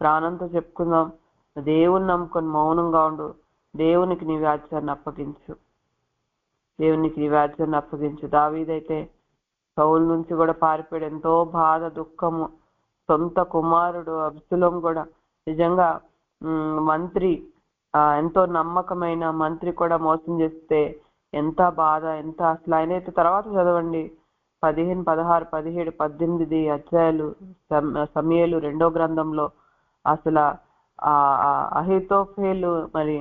ప్రాణంతో చెప్పుకుందాం. దేవుని నమ్ముకొని మౌనంగా ఉండు. దేవునికి నీ వ్యాజ్యాన్ని అప్పగించు, దేవునికి నీ వ్యాజ్యాన్ని అప్పగించు. దావీదైతే సౌలు నుంచి కూడా పారిపోయాడు. ఎంతో బాధ, దుఃఖము. సొంత కుమారుడు అబ్షలోం కూడా నిజంగా మంత్రి, ఎంతో నమ్మకమైన మంత్రి కూడా మోసం చేస్తే ఎంత బాధ, ఎంత అసలు. ఆయనైతే తర్వాత చదవండి 15, 16, 17, 18 అధ్యాయాలు సమూయేలు 2వ గ్రంథంలో అసలు అహీతోఫెలు మరి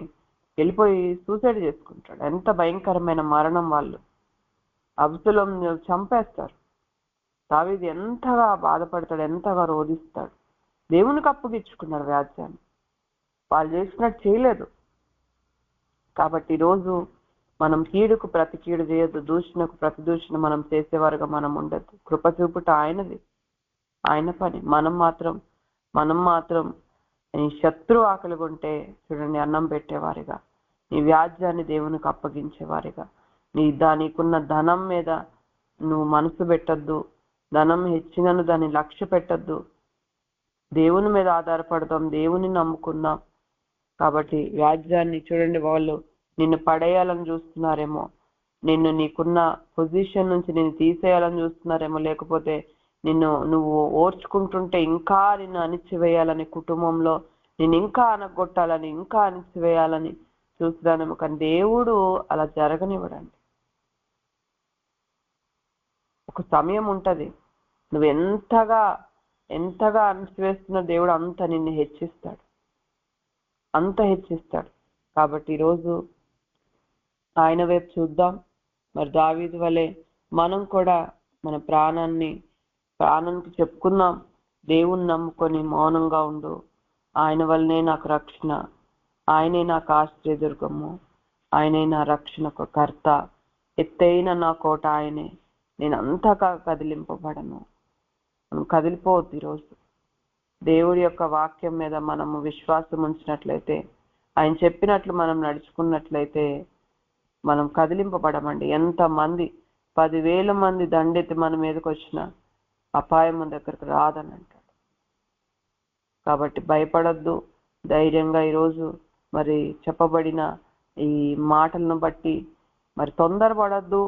వెళ్ళిపోయి సూసైడ్ చేసుకుంటాడు. ఎంత భయంకరమైన మరణం. వాళ్ళు అబ్షలోం చంపేస్తారు. దావీదు ఎంతగా బాధపడతాడు, ఎంతగా రోధిస్తాడు. దేవునికి అప్పగించుకున్నాడు వ్యాజ్యాన్ని. వాళ్ళు చేసినట్టు చేయలేదు. కాబట్టి ఈరోజు మనం కీడుకు ప్రతి కీడు చేయొద్దు, దూషణకు ప్రతి దూషణ మనం చేసేవారుగా మనం ఉండద్దు. కృప చూపుట ఆయనది, ఆయన పని. మనం మాత్రం నీ శత్రు ఆకలి కొంటే చూడండి అన్నం పెట్టేవారిగా, నీ వ్యాజ్యాన్ని దేవునికి అప్పగించేవారిగా, నీకున్న ధనం మీద నువ్వు మనసు పెట్టద్దు, ధనం హెచ్చినను దాన్ని లక్ష్య పెట్టద్దు. దేవుని మీద ఆధారపడదాం, దేవుని నమ్ముకుందాం. కాబట్టి వ్యాజ్యాన్ని చూడండి, వాళ్ళు నిన్ను పడేయాలని చూస్తున్నారేమో, నీకున్న పొజిషన్ నుంచి నిన్ను తీసేయాలని చూస్తున్నారేమో, లేకపోతే నువ్వు ఓర్చుకుంటుంటే ఇంకా నిన్ను అణిచివేయాలని, కుటుంబంలో నిన్ను ఇంకా అనగొట్టాలని, ఇంకా అణిచివేయాలని చూస్తున్నానేమో. కానీ దేవుడు అలా జరగనివ్వడండి. ఒక సమయం ఉంటది, నువ్వు ఎంతగా అణిచివేస్తున్న దేవుడు అంత నిన్ను హెచ్చిస్తాడు. కాబట్టి ఈరోజు ఆయన వైపు చూద్దాం. మరి దావీదు వలె మనం కూడా మన ప్రాణానికి చెప్పుకుందాం, దేవుణ్ణి నమ్ముకొని మౌనంగా ఉండు. ఆయన వల్లనే నాకు రక్షణ, ఆయనే నాకు ఆశ్రయదుర్గము, ఆయనే నా రక్షణకు కర్త, ఎత్తైన నా కోట ఆయనే, నేను అంతగా కదిలింపబడను. మనం కదిలిపోవద్దు. ఈరోజు దేవుడి యొక్క వాక్యం మీద మనము విశ్వాసం ఉంచినట్లయితే, ఆయన చెప్పినట్లు మనం నడుచుకున్నట్లయితే మనం కదిలింపబడమండి. ఎంతమంది 10,000 మంది దండెత్తి మన మీదకి వచ్చిన అపాయం మన దగ్గరకు రాదని అంటాడు. కాబట్టి భయపడద్దు, ధైర్యంగా ఈరోజు మరి చెప్పబడిన ఈ మాటలను బట్టి మరి తొందరపడద్దు.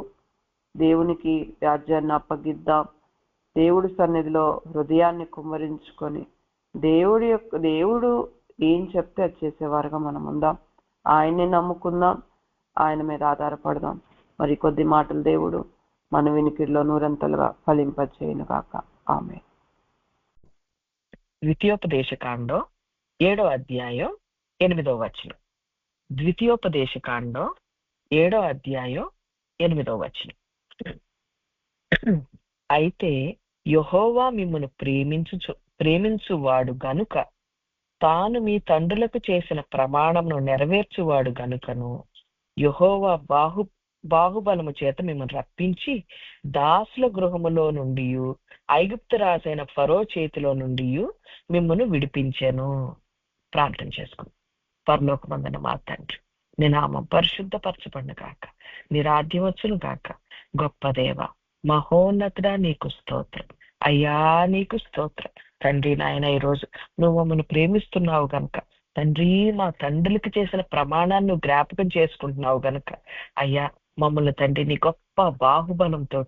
దేవునికి వ్యాజ్యాన్ని అప్పగిద్దాం. దేవుడి సన్నిధిలో హృదయాన్ని కుమ్మరించుకొని దేవుడు ఏం చెప్తే అది చేసేవారుగా మనం ఉందాం. ఆయన్ని నమ్ముకుందాం, ఆయన మీద ఆధారపడదాం. మరి కొద్ది మాటలు దేవుడు మన వినికిడిలో నూరంతలుగా ఫలింపచేయును గాక. ఆమేన్. ద్వితీయోపదేశకాండం 7వ అధ్యాయం 8వ వచనం. ద్వితీయోపదేశకాండం 7వ అధ్యాయం 8వ వచనం. అయితే యెహోవా మిమ్మును ప్రేమించువాడు గనుక, తాను మీ తండ్రులకు చేసిన ప్రమాణమును నెరవేర్చువాడు గనుకను, యెహోవా బాహుబలము చేత మిమ్మల్ని రప్పించి దాసుల గృహములో నుండి ఐగుప్తు రాజైన ఫరో చేతిలో నుండి మిమ్మల్ని విడిపించాను. ప్రార్థన చేసుకుని. పరలోకమందున మా తండ్రి, నీ నామం పరిశుద్ధపరచబడిన కాక, నీ రాజ్యం వచ్చును కాక. గొప్ప దేవ, మహోన్నతుడా, నీకు స్తోత్రం అయ్యా, నీకు స్తోత్రం తండ్రి. నాయన, ఈరోజు నువ్వు మమ్మల్ని ప్రేమిస్తున్నావు గనక తండ్రి, మా తండ్రులకి చేసిన ప్రమాణాన్ని నువ్వు జ్ఞాపకం చేసుకుంటున్నావు గనక అయ్యా, మమ్మల్ని తండ్రి నీ గొప్ప బాహుబలంతో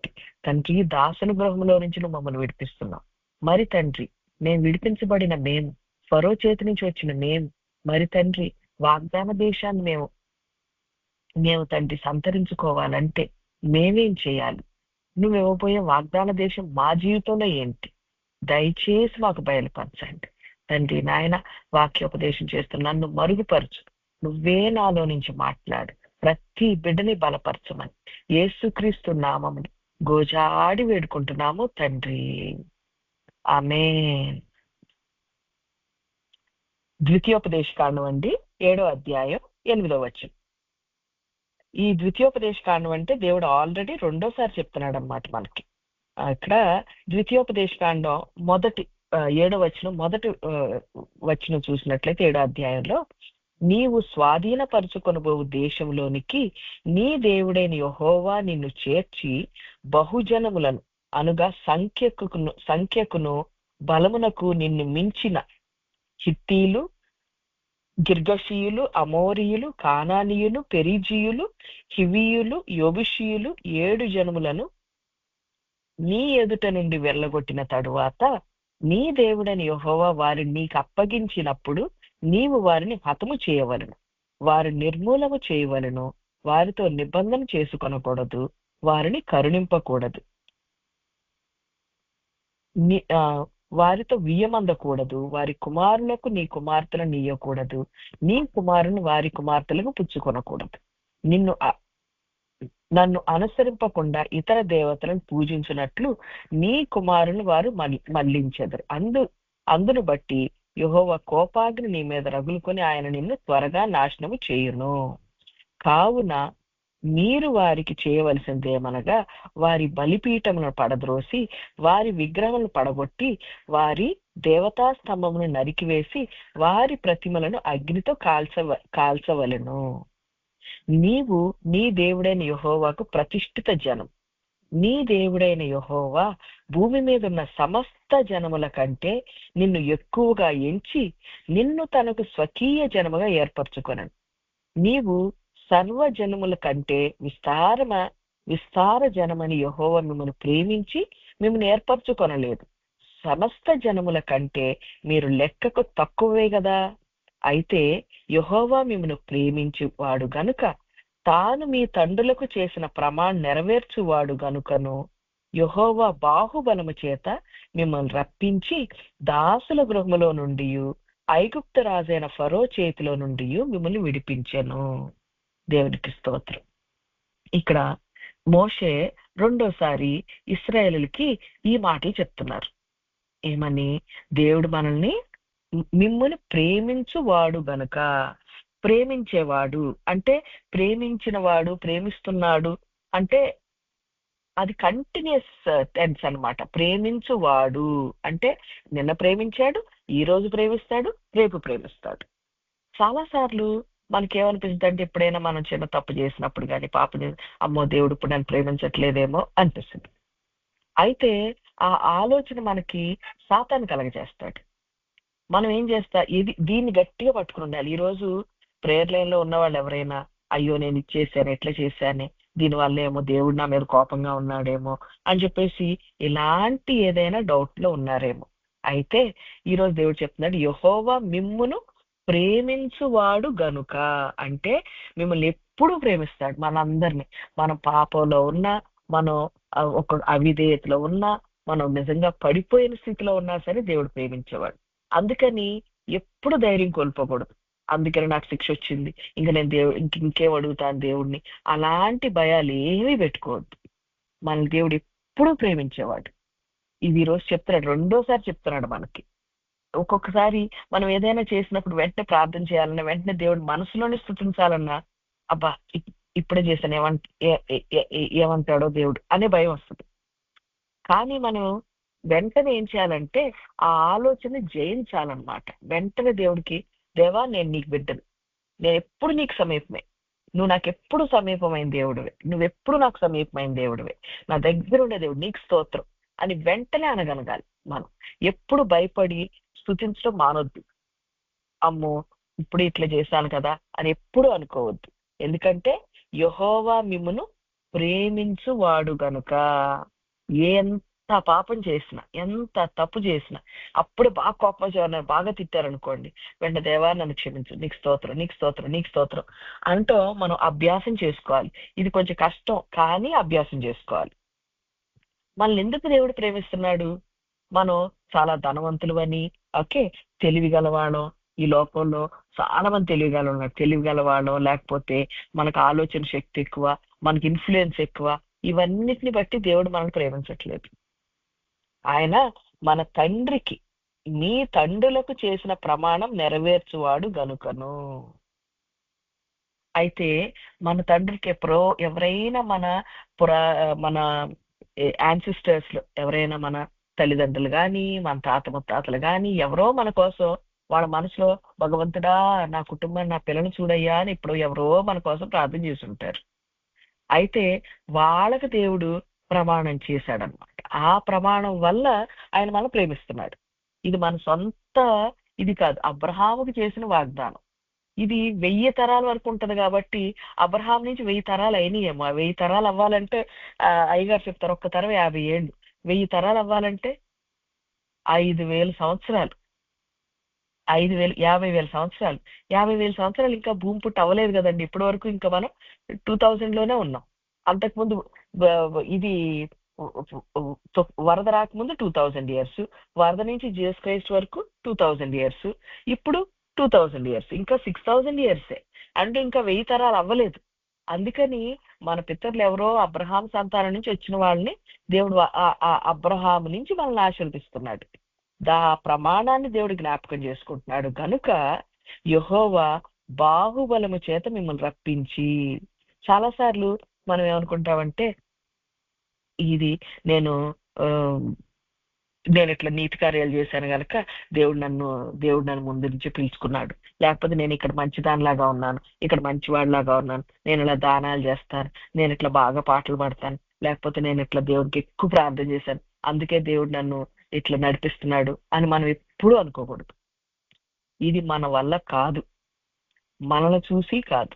తండ్రి దాసుల గృహంలో నుంచి నువ్వు మమ్మల్ని విడిపిస్తున్నావు. మరి తండ్రి, మేము విడిపించబడిన మేము, ఫరో చేతి నుంచి వచ్చిన మేము, మరి తండ్రి వాగ్దాన దేశాన్ని మేము తండ్రి సంతరించుకోవాలంటే మేమేం చేయాలి? నువ్వు ఇవ్వబోయే వాగ్దాన దేశం మా జీవితంలో ఏంటి? దయచేసి మాకు బయలుపరచండి తండ్రి. నాయన, వాక్యోపదేశం చేస్తున్న నన్ను మరుగుపరచు, నువ్వే నాలో నుంచి మాట్లాడు, ప్రతి బిడ్డని బలపరచమని యేసుక్రీస్తు నామముని గోజాడి వేడుకుంటున్నాము తండ్రి, ఆమేన్. ద్వితీయోపదేశ కాండం అండి, 7వ అధ్యాయం 8వ వచనం. ఈ ద్వితీయోపదేశ కాండం అంటే దేవుడు ఆల్రెడీ రెండోసారి చెప్తున్నాడు అన్నమాట మనకి. ఇక్కడ ద్వితీయోపదేశ కాండం 7వ వచనం, మొదటి వచనం చూసినట్లయితే 7వ అధ్యాయంలో, నీవు స్వాధీనపరుచుకొనబోవు దేశంలోనికి నీ దేవుడైన యెహోవా నిన్ను చేర్చి బహుజనములను అనగా సంఖ్యకును బలమునకు నిన్ను మించిన హిత్తీలు, గిర్గషీయులు, అమోరీయులు, కానానీయులు, పెరిజీయులు, హివీయులు, యొబుషీయులు 7 జనములను నీ ఎదుట నుండి వెళ్ళగొట్టిన తరువాత నీ దేవుడని యెహోవా వారిని నీకు అప్పగించినప్పుడు నీవు వారిని హతము చేయవలను, వారిని నిర్మూలము చేయవలను, వారితో నిబంధన చేసుకొనకూడదు, వారిని కరుణింపకూడదు, వారితో వియ్యమందకూడదు, వారి కుమారులకు నీ కుమార్తెలను నీయకూడదు, నీ కుమారుని వారి కుమార్తెలకు పుచ్చుకొనకూడదు. నన్ను అనుసరింపకుండా ఇతర దేవతలను పూజించినట్లు నీ కుమారుని వారు మళ్లించెదరు. అందును బట్టి యెహోవా కోపాగ్ని నీ మీద రగులుకొని ఆయన నిన్ను త్వరగా నాశనము చేయును. కావున మీరు వారికి చేయవలసిందేమనగా వారి బలిపీఠములను పడద్రోసి వారి విగ్రహములను పడగొట్టి వారి దేవతా స్తంభమును నరికివేసి వారి ప్రతిమలను అగ్నితో కాల్చవలెను. నీవు నీ దేవుడైన యెహోవాకు ప్రతిష్ఠిత జనం. నీ దేవుడైన యెహోవా భూమి మీద ఉన్న సమస్త జనముల కంటే నిన్ను ఎక్కువగా ఎంచి నిన్ను తనకు స్వకీయ జనముగా ఏర్పరచుకొనను. నీవు సర్వజనముల కంటే విస్తార జనమని యెహోవా మిమ్మల్ని ప్రేమించి మిమ్మల్ని ఏర్పరచుకొనలేదు. సమస్త జనముల కంటే మీరు లెక్కకు తక్కువే కదా. అయితే యెహోవా మిమ్మల్ని ప్రేమించువాడు గనుక తాను మీ తండ్రులకు చేసిన ప్రమాణం నెరవేర్చువాడు గనుకను యెహోవా బాహుబలము చేత మిమ్మల్ని రప్పించి దాసుల గృహములో నుండి ఐగుప్తు రాజైన ఫరో చేతిలో నుండి మిమ్మల్ని విడిపించెను. దేవునికి స్తోత్రం. ఇక్కడ మోషే రెండోసారి ఇశ్రాయేలుకి ఈ మాటలు చెప్తున్నారు. ఏమని? దేవుడు మనల్ని మిమ్మల్ని ప్రేమించువాడు గనుక. ప్రేమించేవాడు అంటే ప్రేమించిన వాడు, ప్రేమిస్తున్నాడు అంటే అది కంటిన్యూస్ టెన్స్ అన్నమాట. ప్రేమించువాడు అంటే నిన్న ప్రేమించాడు, ఈ రోజు ప్రేమిస్తాడు, రేపు ప్రేమిస్తాడు. చాలాసార్లు మనకేమనిపిస్తుంది అంటే ఎప్పుడైనా మనం చిన్న తప్పు చేసినప్పుడు కానీ పాపం అమ్మో దేవుడు ఇప్పుడు నన్ను ప్రేమించట్లేదేమో అనిపిస్తుంది. అయితే ఆ ఆలోచన మనకి సాతాను కలగజేస్తాడు. మనం ఏం చేస్తా, దీన్ని గట్టిగా పట్టుకుని ఉండాలి. ఈరోజు ప్రేయర్ లైన్ లో ఉన్న వాళ్ళు ఎవరైనా అయ్యో నేను ఇచ్చేసాను, ఎట్లా చేశానే, దీనివల్ల ఏమో దేవుడు నా మీద కోపంగా ఉన్నాడేమో అని చెప్పేసి ఇలాంటి ఏదైనా డౌట్ లో ఉన్నారేమో. అయితే ఈరోజు దేవుడు చెప్తున్నాడు, యెహోవా మిమ్మును ప్రేమించువాడు గనుక. అంటే మిమ్మల్ని ఎప్పుడు ప్రేమిస్తాడు. మనందరినీ, మనం పాపంలో ఉన్నా, మనం ఒక అవిధేయతలో ఉన్నా, మనం నిజంగా పడిపోయిన స్థితిలో ఉన్నా సరే దేవుడు ప్రేమించేవాడు. అందుకని ఎప్పుడు ధైర్యం కోల్పోకూడదు. అందుకని నాకు శిక్ష వచ్చింది, ఇంకా నేను ఇంకేం అడుగుతాను దేవుడిని, అలాంటి భయాలు ఏమీ పెట్టుకోవద్దు. మన దేవుడు ఎప్పుడు ప్రేమించేవాడు. ఇది ఈరోజు చెప్తున్నాడు, రెండోసారి చెప్తున్నాడు మనకి. ఒక్కొక్కసారి మనం ఏదైనా చేసినప్పుడు వెంటనే ప్రార్థన చేయాలన్నా, వెంటనే దేవుడు మనసులోనే స్తుతించాలన్నా, అబ్బా ఇప్పుడే చేశాను ఏమంటాడో దేవుడు అనే భయం వస్తుంది. కానీ మనం వెంటనే ఏం చేయాలంటే ఆ ఆలోచన జయించాలన్నమాట. వెంటనే దేవుడికి, దేవా నేను నీకు బిడ్డను, నేను ఎప్పుడు నీకు సమీపమే, నువ్వు నాకు ఎప్పుడు సమీపమైన దేవుడివే, నువ్వెప్పుడు నాకు సమీపమైన దేవుడివే, నా దగ్గర ఉండే దేవుడు, నీకు స్తోత్రం అని వెంటనే అనగలగాలి. మనం ఎప్పుడు భయపడి స్తుతించడం మానొద్దు. అమ్మో ఇప్పుడు ఇట్లా చేశాను కదా అని ఎప్పుడు అనుకోవద్దు. ఎందుకంటే యెహోవా మిమ్మును ప్రేమించువాడు గనుక. ఎంత పాపం చేసినా, ఎంత తప్పు చేసినా, అప్పుడు బాగా కోపం వచ్చి బాగా తిట్టారనుకోండి, వెంట దేవా నన్ను క్షమించు, నీకు స్తోత్రం, నీకు స్తోత్రం, నీకు స్తోత్రం అంటూ మనం అభ్యాసం చేసుకోవాలి. ఇది కొంచెం కష్టం, కానీ అభ్యాసం చేసుకోవాలి. మనల్ని ఎందుకు దేవుడు ప్రేమిస్తున్నాడు? మనం చాలా ధనవంతులు అని, ఓకే, తెలివి గలవాళ్ళం, ఈ లోకంలో చాలా మంది తెలివి గలవాళ్ళం, లేకపోతే మనకు ఆలోచన శక్తి ఎక్కువ, మనకి ఇన్ఫ్లుయెన్స్ ఎక్కువ, ఇవన్నిటిని బట్టి దేవుడు మనల్ని ప్రేమించట్లేదు. ఆయన మన తండ్రికి, మీ తండ్రులకు చేసిన ప్రమాణం నెరవేర్చువాడు గనుకను. అయితే మన తండ్రికి ఎవరైనా మన యాన్సిస్టర్స్ లో ఎవరైనా మన తల్లిదండ్రులు కానీ, మన తాత ముత్తాతలు కానీ, ఎవరో మన కోసం వాళ్ళ మనసులో, భగవంతుడా నా కుటుంబం, నా పిల్లలు చూడయ్యా అని ఇప్పుడు ఎవరో మన కోసం ప్రార్థన చేసి ఉంటారు. అయితే వాళ్ళకు దేవుడు ప్రమాణం చేశాడనమాట. ఆ ప్రమాణం వల్ల ఆయన మనం ప్రేమిస్తున్నాడు. ఇది మన సొంత ఇది కాదు, అబ్రహాముకు చేసిన వాగ్దానం. ఇది 1000 తరాల వరకు ఉంటది కాబట్టి అబ్రహాం నుంచి 1000 తరాలు అయినాయేమో. 1000 తరాలు అవ్వాలంటే అయ్యగారు చెప్తారు, ఒక్క తరం 50 ఏళ్ళు. 1000 తరాలు అవ్వాలంటే 5000 సంవత్సరాలు. 50,000 సంవత్సరాలు. 50,000 సంవత్సరాలు ఇంకా భూమి పుట్టి అవ్వలేదు కదండి. ఇప్పటి వరకు ఇంకా మనం 2000 లోనే ఉన్నాం. అంతకుముందు ఇది వరద రాకముందు 2000 ఇయర్స్, వరద నుంచి జీసస్ క్రైస్ట్ వరకు 2000 ఇయర్స్, ఇప్పుడు 2000 ఇయర్స్, ఇంకా 6000 ఇయర్సే. అంటే ఇంకా 1000 తరాలు అవ్వలేదు. అందుకని మన పితరులు ఎవరో అబ్రహాం సంతానం నుంచి వచ్చిన వాళ్ళని దేవుడు ఆ అబ్రహాం నుంచి మనల్ని ఆశీర్వదిస్తున్నాడు. ప్రమాణాన్ని దేవుడు జ్ఞాపకం చేసుకుంటున్నాడు గనుక యెహోవా బాహుబలము చేత మిమ్మల్ని రప్పించి. చాలాసార్లు మనం ఏమనుకుంటామంటే, ఇది నేను ఇట్లా నీతి కార్యాలు చేశాను కనుక దేవుడు నన్ను ముందు నుంచి పిలుచుకున్నాడు, లేకపోతే నేను ఇక్కడ మంచిదానిలాగా ఉన్నాను, ఇక్కడ మంచివాడిలాగా ఉన్నాను, నేను ఇలా దానాలు చేస్తాను, నేను ఇట్లా బాగా పాటలు పాడతాను, లేకపోతే నేను ఇట్లా దేవుడికి ఎక్కువ ప్రార్థన చేశాను, అందుకే దేవుడు నన్ను ఇట్లా నడిపిస్తున్నాడు అని మనం ఎప్పుడూ అనుకోకూడదు. ఇది మన వల్ల కాదు, మనల్ని చూసి కాదు,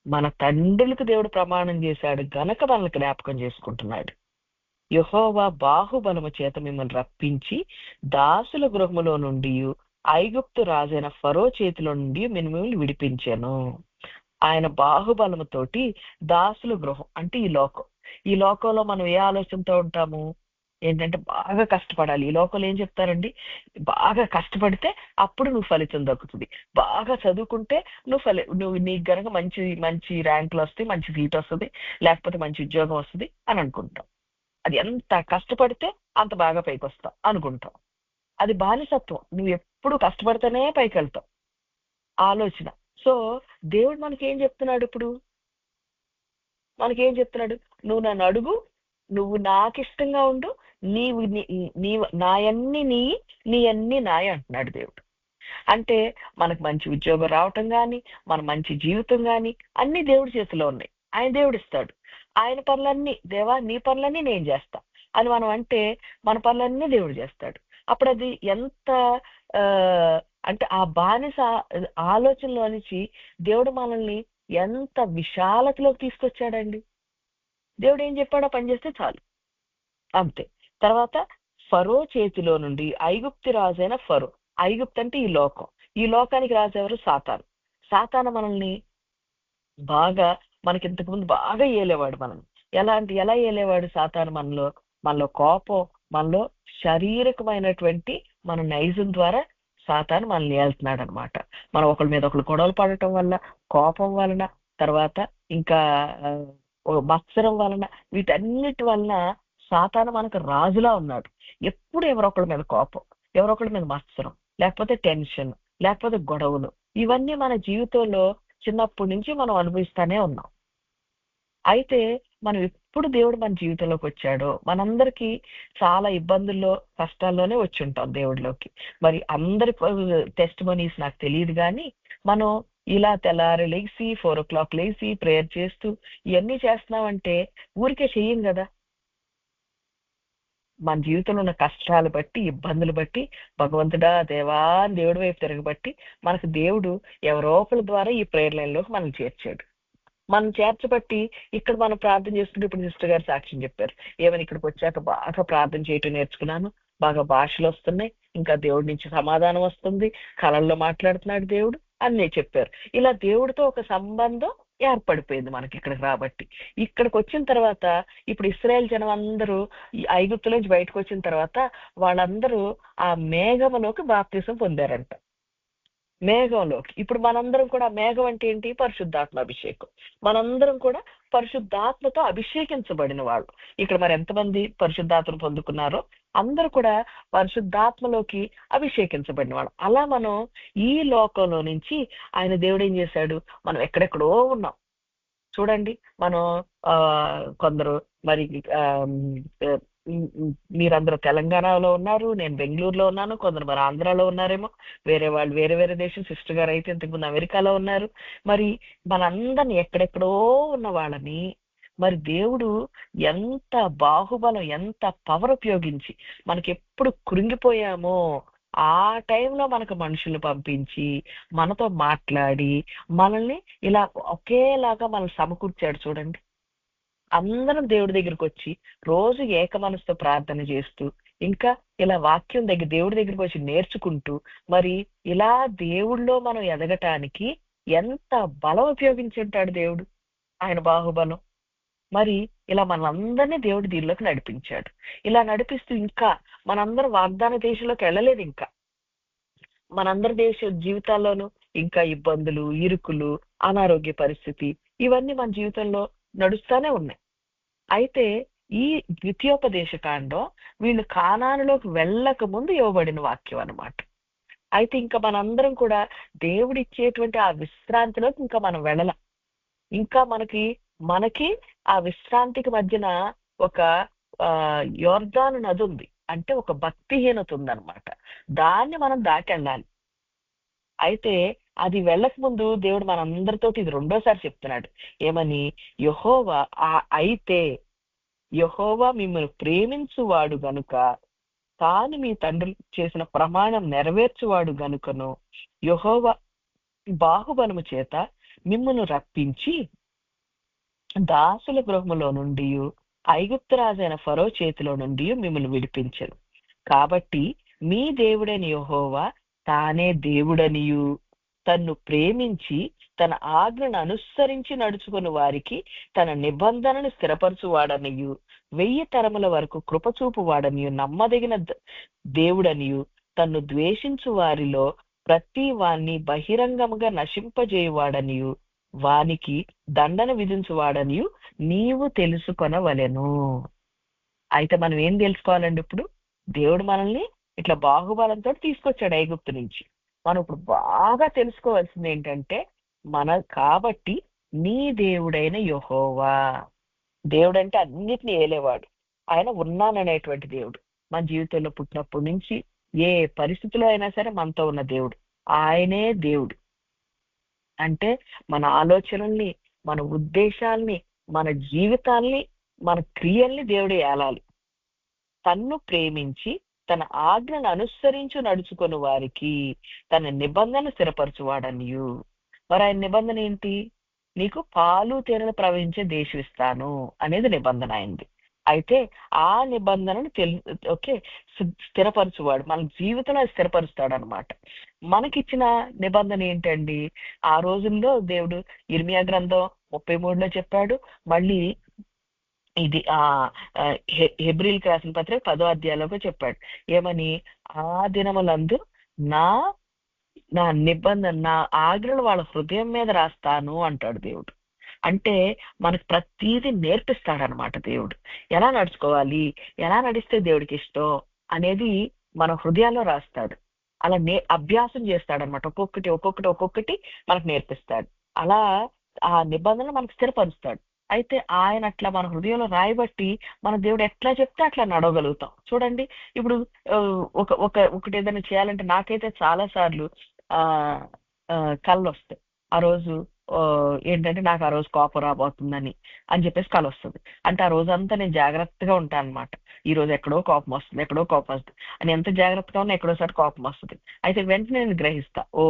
మన తండ్రులకు దేవుడు ప్రమాణం చేశాడు గనక మనల్ని జ్ఞాపకం చేసుకుంటున్నాడు. యెహోవా బాహుబలము చేత మిమ్మల్ని రప్పించి దాసుల గృహములో నుండి, ఐగుప్తు రాజైన ఫరో చేతిలో నుండి మిమ్మల్ని విడిపించాను. ఆయన బాహుబలముతోటి దాసుల గృహం అంటే ఈ లోకంలో మనం ఏ ఆలోచనతో ఉంటాము? ఏంటంటే బాగా కష్టపడాలి. ఈ లోకంలో ఏం చెప్తారండి? బాగా కష్టపడితే అప్పుడు నువ్వు ఫలితం దక్కుతుంది, బాగా చదువుకుంటే నువ్వు నీకు గనక మంచి మంచి ర్యాంకులు వస్తాయి, మంచి సీట్ వస్తుంది, లేకపోతే మంచి ఉద్యోగం వస్తుంది అని అనుకుంటాం. అది ఎంత కష్టపడితే అంత బాగా పైకి వస్తావు అనుకుంటాం. అది బానిసత్వం. నువ్వు ఎప్పుడు కష్టపడితేనే పైకి వెళ్తావు ఆలోచన. సో దేవుడు మనకేం చెప్తున్నాడు? ఇప్పుడు మనకేం చెప్తున్నాడు? నువ్వు నన్ను అడుగు, నువ్వు నాకు ఇష్టంగా ఉండు, నాయన్ని నీ అన్ని నాయ అంటున్నాడు దేవుడు. అంటే మనకు మంచి ఉద్యోగం రావటం కానీ, మన మంచి జీవితం కానీ అన్ని దేవుడి చేతిలో ఉన్నాయి. ఆయన దేవుడు ఇస్తాడు. ఆయన పనులన్నీ, దేవా నీ పనులన్నీ నేను చేస్తా అని మనం అంటే మన పనులన్నీ దేవుడు చేస్తాడు. అప్పుడు అది ఎంత అంటే ఆ బానిస ఆలోచనలో నుంచి దేవుడు మనల్ని ఎంత విశాలతలోకి తీసుకొచ్చాడండి. దేవుడు ఏం చెప్పాడో పని చేస్తే చాలు, అంతే. తర్వాత ఫరో చేతిలో నుండి, ఐగుప్తు రాజైన ఫరో, ఐగుప్తు అంటే ఈ లోకం, ఈ లోకానికి రాజు ఎవరు? సాతాను మనల్ని బాగా, మనకి ఇంతకు ముందు బాగా ఏలేవాడు. మనం ఎలా ఏలేవాడు సాతాను? మనలో కోపం, మనలో శారీరకమైనటువంటి మన నైజం ద్వారా సాతాను మనల్ని ఏళ్తున్నాడు అనమాట. మనం ఒకరి మీద ఒకరు గొడవలు పడటం వల్ల, కోపం వలన, తర్వాత ఇంకా మత్సరం వలన, వీటన్నిటి వలన సాతాను మనకు రాజులా ఉన్నాడు. ఎప్పుడు ఎవరొకరి మీద కోపం, ఎవరొకరి మీద మత్సరం, లేకపోతే టెన్షన్, లేకపోతే గొడవలు, ఇవన్నీ మన జీవితంలో చిన్నప్పటి నుంచి మనం అనుభవిస్తానే ఉన్నాం. అయితే మనం ఎప్పుడు దేవుడు మన జీవితంలోకి వచ్చాడో, మనందరికీ చాలా ఇబ్బందుల్లో కష్టాల్లోనే వచ్చి ఉంటాం దేవుడిలోకి. మరి అందరి టెస్టిమనీస్ నాకు తెలియదు, కానీ మనం ఇలా తెల్లారి లేచి 4 o'clock లేచి ప్రేయర్ చేస్తూ ఇవన్నీ చేస్తున్నామంటే ఊరికే చెయ్యం కదా. మన జీవితంలో ఉన్న కష్టాలు బట్టి, ఇబ్బందులు బట్టి, భగవంతుడా దేవా అని దేవుడి వైపు తిరగబట్టి మనకు దేవుడు ఎవరో ఒకరి ద్వారా ఈ ప్రేయర్ లైన్లోకి మనం చేర్చాడు. మనం చేర్చబట్టి ఇక్కడ మనం ప్రార్థన చేసుకుంటే, ఇప్పుడు సిస్టర్ గారు సాక్ష్యం చెప్పారు, ఏమని ఇక్కడికి వచ్చాక బాగా ప్రార్థన చేయటం నేర్చుకున్నాను, బాగా భాషలు వస్తున్నాయి, ఇంకా దేవుడి నుంచి సమాధానం వస్తుంది, కళల్లో మాట్లాడుతున్నాడు దేవుడు అన్నీ చెప్పారు. ఇలా దేవుడితో ఒక సంబంధం ఏర్పడిపోయింది మనకి ఇక్కడికి రాబట్టి. ఇక్కడికి వచ్చిన తర్వాత ఇప్పుడు ఇశ్రాయేల్ జనం అందరూ ఈ ఐగుప్తు నుంచి బయటకు వచ్చిన తర్వాత వాళ్ళందరూ ఆ మేఘములోకి బాప్తిసం పొందారంట. మేఘంలోకి. ఇప్పుడు మనందరం కూడా, మేఘం అంటే ఏంటి? పరిశుద్ధాత్మ అభిషేకం. మనందరం కూడా పరిశుద్ధాత్మతో అభిషేకించబడిన వాళ్ళు. ఇక్కడ మరి ఎంతమంది పరిశుద్ధాత్మను పొందుకున్నారో అందరూ కూడా పరిశుద్ధాత్మలోకి అభిషేకించబడిన వాళ్ళు. అలా మనం ఈ లోకంలో నుంచి ఆయన దేవుడు ఏం చేశాడు, మనం ఎక్కడెక్కడో ఉన్నాం చూడండి. మనం కొందరు మరి మీరందరూ తెలంగాణలో ఉన్నారు, నేను బెంగళూరులో ఉన్నాను, కొందరు మరి ఆంధ్రాలో ఉన్నారేమో, వేరే వాళ్ళు వేరే వేరే దేశం, సిస్టర్ గారు అయితే ఇంతకుముందు అమెరికాలో ఉన్నారు. మరి మనందరినీ ఎక్కడెక్కడో ఉన్న వాళ్ళని మరి దేవుడు ఎంత బాహుబలం, ఎంత పవర్ ఉపయోగించి మనకి ఎప్పుడు కృంగిపోయామో ఆ టైంలో మనకు మనుషులు పంపించి మనతో మాట్లాడి మనల్ని ఇలా ఒకేలాగా మనం సమకూర్చాడు చూడండి. అందరం దేవుడి దగ్గరికి వచ్చి రోజు ఏక మనసుతో ప్రార్థన చేస్తూ, ఇంకా ఇలా వాక్యం దగ్గర దేవుడి దగ్గరికి వచ్చి నేర్చుకుంటూ, మరి ఇలా దేవుళ్ళో మనం ఎదగటానికి ఎంత బలం ఉపయోగించుంటాడు దేవుడు, ఆయన బాహుబలం. మరి ఇలా మనందరినీ దేవుడు దీనిలోకి నడిపించాడు. ఇలా నడిపిస్తూ ఇంకా మనందరం వాగ్దాన దేశంలోకి వెళ్ళలేదు. ఇంకా మనందరి దేశ జీవితాల్లోనూ ఇంకా ఇబ్బందులు, ఇరుకులు, అనారోగ్య పరిస్థితి ఇవన్నీ మన జీవితంలో నడుస్తూనే ఉన్నాయి. అయితే ఈ ద్వితీయోపదేశ కాండం వీళ్ళు కానానులోకి వెళ్ళక ముందు ఇవ్వబడిన వాక్యం అన్నమాట. అయితే ఇంకా మనందరం కూడా దేవుడు ఇచ్చేటువంటి ఆ విశ్రాంతిలోకి ఇంకా మనం వెళ్ళాల. ఇంకా మనకి ఆ విశ్రాంతికి మధ్యన ఒక యోర్దాను నది ఉంది, అంటే ఒక భక్తిహీనత ఉందన్నమాట. దాన్ని మనం దాటి వెళ్ళాలి. అయితే అది వెళ్ళక ముందు దేవుడు మనందరితోటి ఇది రెండోసారి చెప్తున్నాడు. ఏమని? యెహోవా మిమ్మల్ని ప్రేమించువాడు గనుక, తాను మీ తండ్రులు చేసిన ప్రమాణం నెరవేర్చువాడు గనుకను యెహోవా బాహుబలము చేత మిమ్మల్ని రప్పించి దాసుల గృహములో నుండి ఐగుప్తు రాజైన ఫరో చేతిలో నుండి మిమ్మల్ని విడిపించను. కాబట్టి మీ దేవుడైన యెహోవా తానే దేవుడనియు, తన్ను ప్రేమించి తన ఆజ్ఞను అనుసరించి నడుచుకుని వారికి తన నిబంధనను స్థిరపరచువాడనియు, 1000 తరముల వరకు కృపచూపు వాడనియు, నమ్మదగిన దేవుడనియు, తన్ను ద్వేషించు వారిలో ప్రతి వాణ్ణి బహిరంగముగా నశింపజేయువాడనియు, వానికి దండన విధించువాడనియు నీవు తెలుసుకొనవలెను. అయితే మనం ఏం తెలుసుకోవాలండి? ఇప్పుడు దేవుడు మనల్ని ఇట్లా బాహుబలంతో తీసుకొచ్చాడు ఐగుప్తు నుంచి. మనం ఇప్పుడు బాగా తెలుసుకోవాల్సింది ఏంటంటే, కాబట్టి నీ దేవుడైన యెహోవా, దేవుడు అంటే అన్నిటినీ ఏలేవాడు, ఆయన ఉన్నాననేటువంటి దేవుడు. మన జీవితంలో పుట్టినప్పటి నుంచి ఏ పరిస్థితిలో అయినా సరే మనతో ఉన్న దేవుడు, ఆయనే దేవుడు. అంటే మన ఆలోచనల్ని, మన ఉద్దేశాల్ని, మన జీవితాల్ని, మన క్రియల్ని దేవుడు ఏలాలి. తన్ను ప్రేమించి తన ఆజ్ఞను అనుసరించి నడుచుకుని వారికి తన నిబంధన స్థిరపరచువాడనియు. మరి ఆయన నిబంధన ఏంటి? నీకు పాలు తేనెలు ప్రవహించే దేశం ఇస్తాను అనేది నిబంధన అయింది. అయితే ఆ నిబంధనను స్థిరపరచువాడు, మన జీవితంలో స్థిరపరుస్తాడు అనమాట. మనకిచ్చిన నిబంధన ఏంటండి? ఆ రోజుల్లో దేవుడు ఇర్మియా గ్రంథం 33లో చెప్పాడు. మళ్ళీ ఇది హెబ్రీల్కి రాసిన పత్రిక 10వ అధ్యాయంలో చెప్పాడు. ఏమని? ఆ దినములందు నా నిబంధన, నా ఆజ్ఞలు వాళ్ళ హృదయం మీద రాస్తాను అంటాడు దేవుడు. అంటే మనకు ప్రతిదీ నేర్పిస్తాడనమాట దేవుడు. ఎలా నడుచుకోవాలి, ఎలా నడిస్తే దేవుడికి ఇష్టం అనేది మన హృదయాల్లో రాస్తాడు. అలా అభ్యాసం చేస్తాడనమాట. ఒక్కొక్కటి మనకు నేర్పిస్తాడు. అలా ఆ నిబంధన మనకు స్థిరపరుస్తాడు. అయితే ఆయన అట్లా మన హృదయంలో రాయబట్టి మన దేవుడు ఎట్లా చెప్తే అట్లా నడవగలుగుతాం. చూడండి, ఇప్పుడు ఒకటి ఏదైనా చేయాలంటే నాకైతే చాలా సార్లు ఆ కళ్ళు వస్తాయి. ఆ రోజు ఏంటంటే నాకు ఆ రోజు కోపం రాబోతుందని అని చెప్పేసి కళ వస్తుంది. అంటే ఆ రోజంతా నేను జాగ్రత్తగా ఉంటాను అనమాట. ఈ రోజు ఎక్కడో కోపం వస్తుంది, ఎక్కడో కోపం వస్తుంది అని ఎంత జాగ్రత్తగా ఉన్నా ఎక్కడోసారి కోపం వస్తుంది. అయితే వెంటనే నేను గ్రహిస్తా, ఓ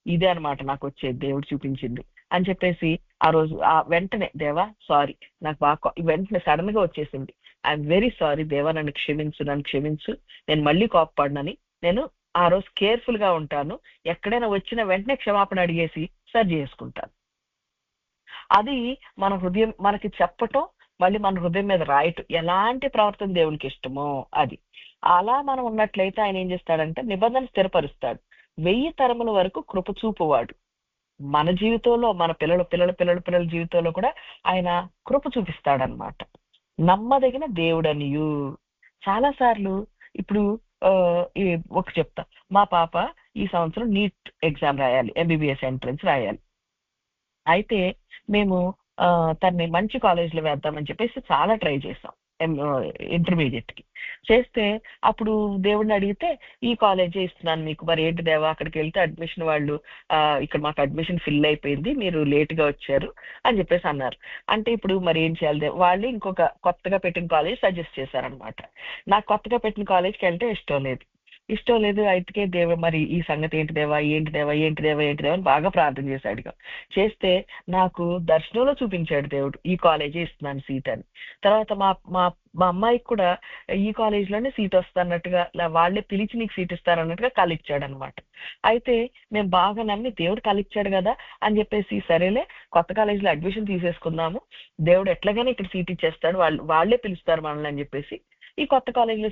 ఇదే అనమాట నాకు వచ్చేది, దేవుడు చూపించింది అని చెప్పేసి ఆ రోజు ఆ వెంటనే దేవా సారీ, నాకు బాగా వెంటనే సడన్ గా వచ్చేసింది. ఐఎమ్ వెరీ సారీ దేవా, నన్ను క్షమించు, నేను మళ్ళీ కోపపడినని నేను ఆ రోజు కేర్ఫుల్ గా ఉంటాను. ఎక్కడైనా వచ్చిన వెంటనే క్షమాపణ అడిగేసి సరి చేసుకుంటాను. అది మన హృదయం మనకి చెప్పటం, మళ్ళీ మన హృదయం మీద రాయటం, ఎలాంటి ప్రవర్తన దేవునికి ఇష్టమో అది. అలా మనం ఉన్నట్లయితే ఆయన ఏం చేస్తాడంటే నిబంధన స్థిరపరుస్తాడు. 1000 తరముల వరకు కృప చూపువాడు. మన జీవితంలో మన పిల్లల జీవితంలో కూడా ఆయన కృప చూపిస్తాడనమాట. నమ్మదగిన దేవుడనియు. చాలా సార్లు ఇప్పుడు ఆ, ఈ ఒక చెప్తా, మా పాప ఈ సంవత్సరం నీట్ ఎగ్జామ్ రాయాలి, ఎంబీబీఎస్ ఎంట్రన్స్ రాయాలి. అయితే మేము తన్ని మంచి కాలేజీలో వేద్దామని చెప్పేసి చాలా ట్రై చేసాం. ఇంటర్మీడియట్ కి చేస్తే అప్పుడు దేవుడిని అడిగితే ఈ కాలేజే ఇస్తున్నాను మీకు, మరి ఏంటి దేవా అక్కడికి వెళ్తే అడ్మిషన్ వాళ్ళు ఇక్కడ మాకు అడ్మిషన్ ఫిల్ అయిపోయింది, మీరు లేట్ గా వచ్చారు అని చెప్పేసి అన్నారు. అంటే ఇప్పుడు మరి ఏం చేయాలి, వాళ్ళు ఇంకొక కొత్తగా పెట్టిన కాలేజ్ సజెస్ట్ చేశారనమాట. నాకు కొత్తగా పెట్టిన కాలేజ్కి వెళ్తే ఇష్టం లేదు. అయితే మరి ఈ సంగతి ఏంటి దేవా అని బాగా ప్రార్థన చేశాడు. చేస్తే నాకు దర్శనంలో చూపించాడు దేవుడు, ఈ కాలేజీ ఇస్తున్నాను సీట్ అని. తర్వాత మా మా మా అమ్మాయికి కూడా ఈ కాలేజ్ లోనే సీట్ వస్తానట్టుగా, వాళ్ళే పిలిచి నీకు సీట్ ఇస్తారన్నట్టుగా కలిచ్చాడు అనమాట. అయితే మేము బాగా నమ్మి దేవుడు కలిచ్చాడు కదా అని చెప్పేసి సరేలే కొత్త కాలేజీలో అడ్మిషన్ తీసేసుకుందాము, దేవుడు ఎట్లాగైనా ఇక్కడ సీట్ ఇచ్చేస్తాడు, వాళ్ళే పిలుస్తారు మనల్ని అని చెప్పేసి ఈ కొత్త కాలేజీలో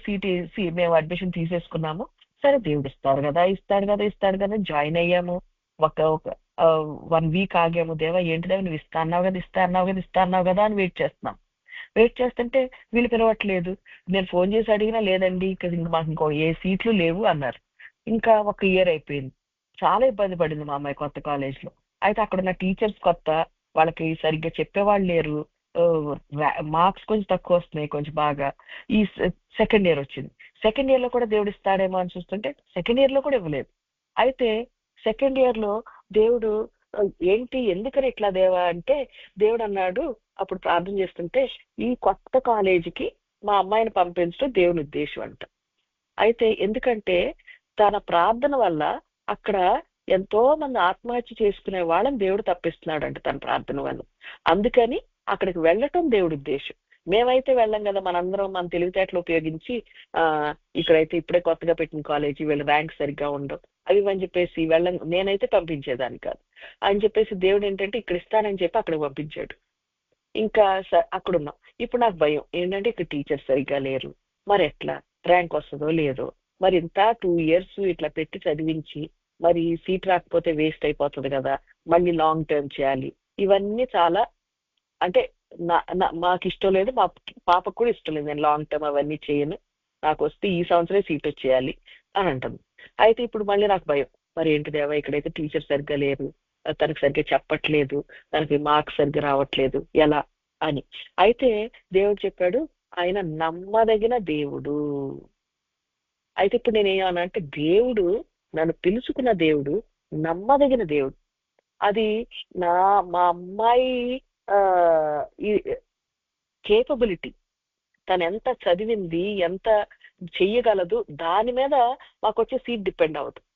మేము అడ్మిషన్ తీసేసుకున్నాము. సరే దేవుడు ఇస్తాడు కదా జాయిన్ అయ్యాము. ఒక 1 వీక్ ఆగాము. దేవా ఏంటి దేవా నువ్వు ఇస్తా అన్నావు కదా అని వెయిట్ చేస్తుంటే వీళ్ళు పిలవట్లేదు. నేను ఫోన్ చేసి అడిగినా లేదండి ఇంకా మాకు ఇంకో ఏ సీట్లు లేవు అన్నారు. ఇంకా 1 ఇయర్ అయిపోయింది. చాలా ఇబ్బంది పడింది మా అమ్మాయి కొత్త కాలేజ్లో. అయితే అక్కడ ఉన్న టీచర్స్ కొత్త, వాళ్ళకి సరిగ్గా చెప్పేవాళ్ళు లేరు, మార్క్స్ కొంచెం తక్కువ వస్తున్నాయి కొంచెం బాగా. ఈ సెకండ్ ఇయర్ వచ్చింది. సెకండ్ ఇయర్ లో కూడా దేవుడు ఇస్తాడేమో అని చూస్తుంటే సెకండ్ ఇయర్ లో కూడా ఇవ్వలేదు. అయితే సెకండ్ ఇయర్ లో దేవుడు ఏంటి ఎందుకని ఇట్లా దేవా అంటే, దేవుడు అన్నాడు అప్పుడు ప్రార్థన చేస్తుంటే, ఈ కొత్త కాలేజీకి మా అమ్మాయిని పంపించడం దేవుని ఉద్దేశం అంట. అయితే ఎందుకంటే తన ప్రార్థన వల్ల అక్కడ ఎంతో మంది ఆత్మహత్య చేసుకునే వాళ్ళని దేవుడు తప్పిస్తున్నాడంట తన ప్రార్థన వల్ల. అందుకని అక్కడికి వెళ్ళటం దేవుడి ఉద్దేశం. మేమైతే వెళ్ళం కదా, మనందరం మన తెలివితేటలు ఉపయోగించి ఇక్కడైతే ఇప్పుడే కొత్తగా పెట్టిన కాలేజీ వీళ్ళ ర్యాంక్ సరిగ్గా ఉండవు అవి అని చెప్పేసి నేనైతే పంపించేదాన్ని కాదు అని చెప్పేసి దేవుడు ఏంటంటే ఇక్కడ ఇస్తానని చెప్పి అక్కడికి పంపించాడు. ఇంకా అక్కడున్నాం. ఇప్పుడు నాకు భయం ఏంటంటే ఇక్కడ టీచర్స్ సరిగ్గా లేరు, మరి ఎట్లా ర్యాంక్ వస్తుందో లేదో, మరి ఇంత 2 years ఇట్లా పెట్టి చదివించి మరి సీట్ రాకపోతే వేస్ట్ అయిపోతుంది కదా, మళ్ళీ లాంగ్ టర్మ్ చేయాలి. ఇవన్నీ చాలా అంటే మాకు ఇష్టం లేదు, మా పాపకు కూడా ఇష్టం లేదు. నేను లాంగ్ టర్మ్ అవన్నీ చేయను, నాకు వస్తే ఈ సంవత్సరమే సీట్ వచ్చేయాలి అని అంటుంది. అయితే ఇప్పుడు మళ్ళీ నాకు భయం, మరి ఏంటి దేవా ఇక్కడైతే టీచర్ సరిగ్గా లేరు, తనకు సరిగ్గా చెప్పట్లేదు, తనకి మార్క్స్ సరిగ్గా రావట్లేదు, ఎలా అని. అయితే దేవుడు చెప్పాడు ఆయన నమ్మదగిన దేవుడు. అయితే ఇప్పుడు నేనేమనంటే దేవుడు నన్ను పిలుచుకున్న దేవుడు నమ్మదగిన దేవుడు. అది మా అమ్మాయి కేపబిలిటీ, తను ఎంత చదివింది ఎంత చెయ్యగలదు దాని మీద మాకు వచ్చే సీట్ డిపెండ్ అవుతుంది.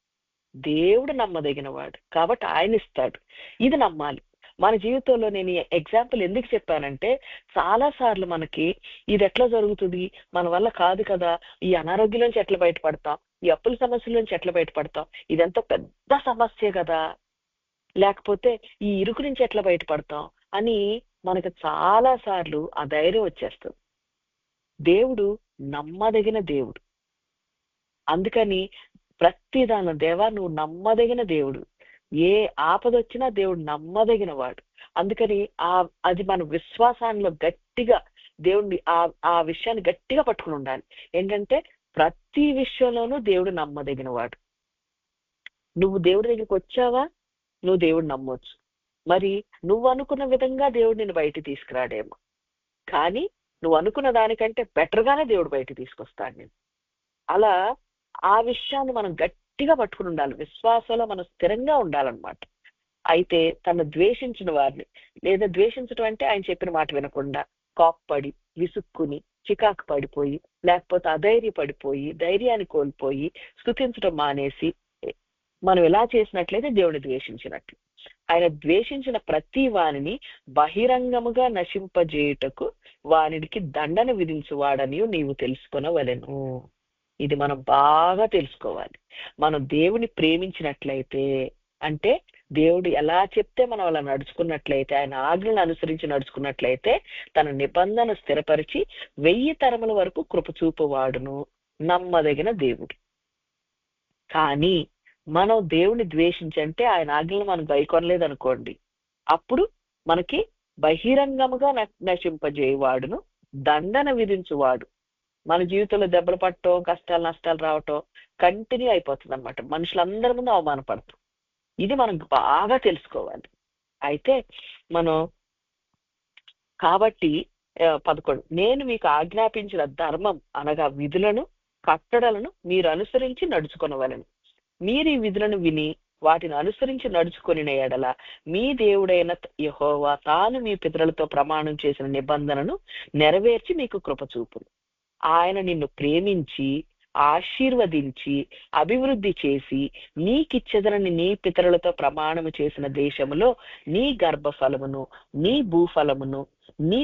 దేవుడు నమ్మదగిన వాడు కాబట్టి ఆయన ఇస్తాడు, ఇది నమ్మాలి. మన జీవితంలో నేను ఎగ్జాంపుల్ ఎందుకు చెప్పానంటే చాలా సార్లు మనకి ఇది ఎట్లా జరుగుతుంది, మన వల్ల కాదు కదా, ఈ అనారోగ్యం నుంచి ఎట్లా బయటపడతాం, ఈ అప్పుల సమస్యల నుంచి ఎట్లా బయటపడతాం, ఇదంతా పెద్ద సమస్య కదా, లేకపోతే ఈ ఇరుకు నుంచి ఎట్లా బయటపడతాం అని మనకు చాలా సార్లు ఆ ధైర్యం వచ్చేస్తుంది. దేవుడు నమ్మదగిన దేవుడు. అందుకని ప్రతిదానం దేవా నువ్వు నమ్మదగిన దేవుడు, ఏ ఆపద వచ్చినా దేవుడు నమ్మదగిన వాడు. అందుకని అది మన విశ్వాసాల్లో గట్టిగా దేవుడిని ఆ విషయాన్ని గట్టిగా పట్టుకుని ఉండాలి. ఏంటంటే ప్రతి విషయంలోనూ దేవుడు నమ్మదగిన వాడు. నువ్వు దేవుడి దగ్గరికి వచ్చావా, నువ్వు దేవుడు నమ్మొచ్చు. మరి నువ్వు అనుకున్న విధంగా దేవుడు నిన్ను బయటికి తీసుకురాడేమో, కానీ నువ్వు అనుకున్న దానికంటే బెటర్గానే దేవుడు బయటికి తీసుకొస్తాడు నేను. అలా ఆ విషయాన్ని మనం గట్టిగా పట్టుకుని ఉండాలి, విశ్వాసంలో మనం స్థిరంగా ఉండాలన్నమాట. అయితే తను ద్వేషించిన వారిని, లేదా ద్వేషించడం అంటే ఆయన చెప్పిన మాట వినకుండా కోప్పడి విసుక్కుని చికాకు పడిపోయి, లేకపోతే అధైర్యపడిపోయి ధైర్యాన్ని కోల్పోయి స్తుతించడం మానేసి మనం ఎలా చేసినట్లయితే దేవుని ద్వేషించినట్లు. ఆయన ద్వేషించిన ప్రతి వానిని బహిరంగముగా నశింపజేయుటకు వానికి దండన విధించువాడని నీవు తెలుసుకొనవలెను. ఇది మనం బాగా తెలుసుకోవాలి. మనం దేవుని ప్రేమించినట్లయితే, అంటే దేవుడు ఎలా చెప్తే మనం అలా నడుచుకున్నట్లయితే, ఆయన ఆజ్ఞలను అనుసరించి నడుచుకున్నట్లయితే తన నిబంధన స్థిరపరిచి 1000 తరముల వరకు కృప చూపువాడును నమ్మదగిన దేవుడు. కానీ మనం దేవుని ద్వేషించంటే ఆయన ఆజ్ఞలు మనం గైకొనలేదు అనుకోండి, అప్పుడు మనకి బహిరంగముగా నశింపజేయవాడును దండన విధించువాడు. మన జీవితంలో దెబ్బలు పట్టడం, కష్టాలు నష్టాలు రావటం కంటిన్యూ అయిపోతుంది అనమాట. మనుషులందరి ముందు అవమానపడతాం. ఇది మనం బాగా తెలుసుకోవాలి. అయితే మనం కాబట్టి 11 నేను మీకు ఆజ్ఞాపించిన ధర్మం అనగా విధులను కట్టడలను మీరు అనుసరించి నడుచుకొనవలెను. మీరు ఈ విధులను విని వాటిని అనుసరించి నడుచుకొని ఎడల మీ దేవుడైన యెహోవా తాను మీ పితరులతో ప్రమాణం చేసిన నిబంధనను నెరవేర్చి మీకు కృప చూపును. ఆయన నిన్ను ప్రేమించి ఆశీర్వదించి అభివృద్ధి చేసి నీకిచ్చెదనని నీ పితరులతో ప్రమాణము చేసిన దేశములో నీ గర్భఫలమును, నీ భూఫలమును, నీ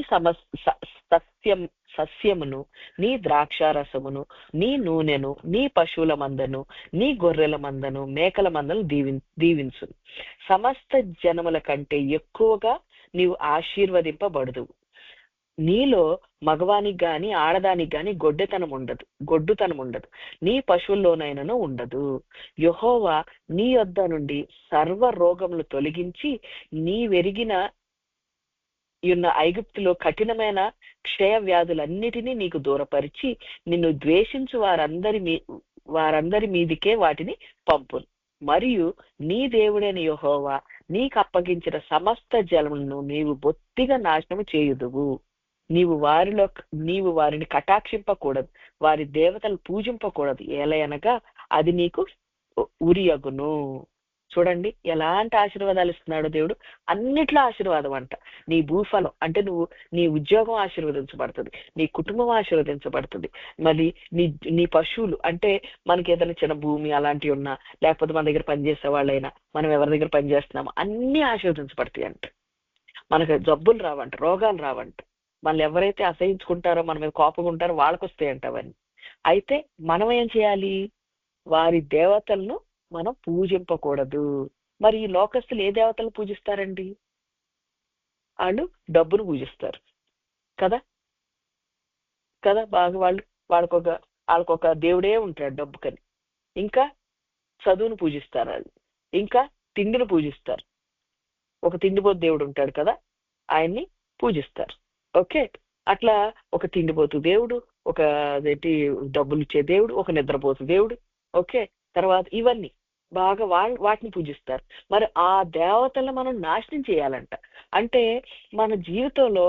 సస్యమును, నీ ద్రాక్షారసమును, నీ నూనెను, నీ పశువుల మందను, నీ గొర్రెల మందను, మేకల మందను దీవించు. సమస్త జనముల కంటే ఎక్కువగా నీవు ఆశీర్వదింపబడదు. నీలో మగవానికి గాని ఆడదానికి గాని గొడ్డుతనం ఉండదు. నీ పశువుల్లోనైనాను ఉండదు. యెహోవా నీ యొద్ద నుండి సర్వ రోగములు తొలగించి నీ వెరిగిన ఉన్న ఐగుప్తులో కఠినమైన క్షయ వ్యాధులన్నిటినీ నీకు దూరపరిచి నిన్ను ద్వేషించు వారందరి మీదికే వాటిని పంపును. మరియు నీ దేవుడైన యెహోవా నీకు అప్పగించిన సమస్త జలములను నీవు బొత్తిగా నాశనము చేయుదువు. నీవు వారిని కటాక్షింపకూడదు, వారి దేవతలు పూజింపకూడదు, ఏలయనగా అది నీకు ఉరియగును. చూడండి ఎలాంటి ఆశీర్వాదాలు ఇస్తున్నాడు దేవుడు. అన్నిట్లో ఆశీర్వాదం అంట. నీ భూఫలం అంటే నీ ఉద్యోగం ఆశీర్వదించబడుతుంది, నీ కుటుంబం ఆశీర్వదించబడుతుంది, మరి నీ పశువులు అంటే మనకి ఏదైనా చిన్న భూమి అలాంటివి ఉన్నా, లేకపోతే మన దగ్గర పనిచేసే వాళ్ళైనా, మనం ఎవరి దగ్గర పనిచేస్తున్నామో అన్ని ఆశీర్వదించబడతాయి అంట. మనకు జబ్బులు రావంట, రోగాలు రావంట. మనల్ని ఎవరైతే అసహించుకుంటారో, మన మీద కోపంగా ఉంటారో వాళ్ళకి వస్తాయంట అవన్నీ. అయితే మనం ఏం చేయాలి? వారి దేవతలను మనం పూజింపకూడదు. మరి ఈ లోకస్తులు ఏ దేవతలను పూజిస్తారండి? వాళ్ళు డబ్బును పూజిస్తారు కదా కదా బాగా వాళ్ళకొక దేవుడే ఉంటాడు డబ్బుకని. ఇంకా చదువును పూజిస్తారు వాళ్ళు, ఇంకా తిండిని పూజిస్తారు. ఒక తిండిపోతు దేవుడు ఉంటాడు కదా, ఆయన్ని పూజిస్తారు. ఓకే, అట్లా ఒక తిండిపోతు దేవుడు, ఒక డబ్బులు ఇచ్చే దేవుడు, ఒక నిద్రపోతు దేవుడు. ఓకే, తర్వాత ఇవన్నీ బాగా వాటిని పూజిస్తారు. మరి ఆ దేవతలను మనం నాశనం చేయాలంట. అంటే మన జీవితంలో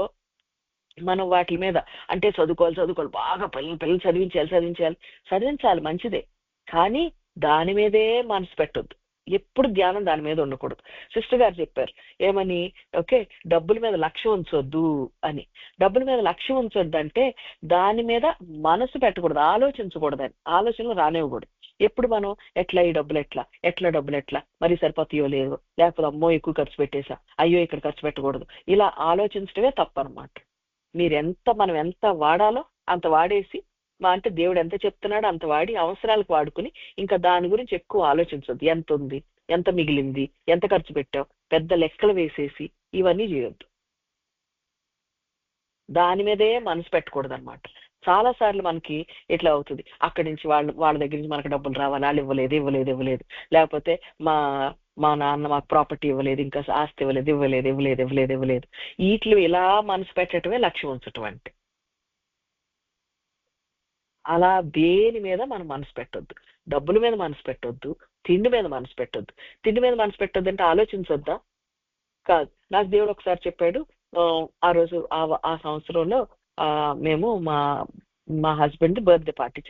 మనం వాటి మీద అంటే చదువుకోవాలి బాగా పిల్లలు చదివించాలి మంచిదే, కానీ దాని మీదే మనసు పెట్టొద్దు. ఎప్పుడు ధ్యానం దాని మీద ఉండకూడదు. సిస్టర్ గారు చెప్పారు ఏమని, ఓకే డబ్బుల మీద లక్ష్యం ఉంచొద్దు అని. డబ్బుల మీద లక్ష్యం ఉంచొద్దు అంటే దాని మీద మనసు పెట్టకూడదు, ఆలోచించకూడదని. ఆలోచనలు రానివ్వకూడదు. ఎప్పుడు మనం ఈ డబ్బులు ఎట్లా మరి సరిపోతాయో లేదో, లేకపోతే అమ్మో ఎక్కువ ఖర్చు పెట్టేసా, అయ్యో ఇక్కడ ఖర్చు పెట్టకూడదు, ఇలా ఆలోచించడమే తప్పనమాట. మనం ఎంత వాడాలో అంత వాడేసి, అంటే దేవుడు ఎంత చెప్తున్నాడో అంత వాడి అవసరాలకు వాడుకుని ఇంకా దాని గురించి ఎక్కువ ఆలోచించొద్దు. ఎంత ఉంది, ఎంత మిగిలింది, ఎంత ఖర్చు పెట్టావు, పెద్ద లెక్కలు వేసేసి ఇవన్నీ చేయొద్దు. దాని మీదే మనసు పెట్టకూడదు అనమాట. చాలా సార్లు మనకి ఇట్లా అవుతుంది, అక్కడి నుంచి వాళ్ళ దగ్గర నుంచి మనకు డబ్బులు రావాలి, వాళ్ళు ఇవ్వలేదు, లేకపోతే మా నాన్న మాకు ప్రాపర్టీ ఇవ్వలేదు, ఇంకా ఆస్తి ఇవ్వలేదు. వీటిలో ఇలా మనసు పెట్టడమే లక్ష్యం ఉంచటం అంటే. అలా దేని మీద మనం మనసు పెట్టొద్దు. డబ్బుల మీద మనసు పెట్టొద్దు, తిండి మీద మనసు పెట్టొద్దు. తిండి మీద మనసు పెట్టొద్దు అంటే ఆలోచించొద్దా? కాదు. నాకు దేవుడు ఒకసారి చెప్పాడు, ఆ రోజు ఆ సంవత్సరంలో మేము మా హస్బెండ్ బర్త్డే పార్టీ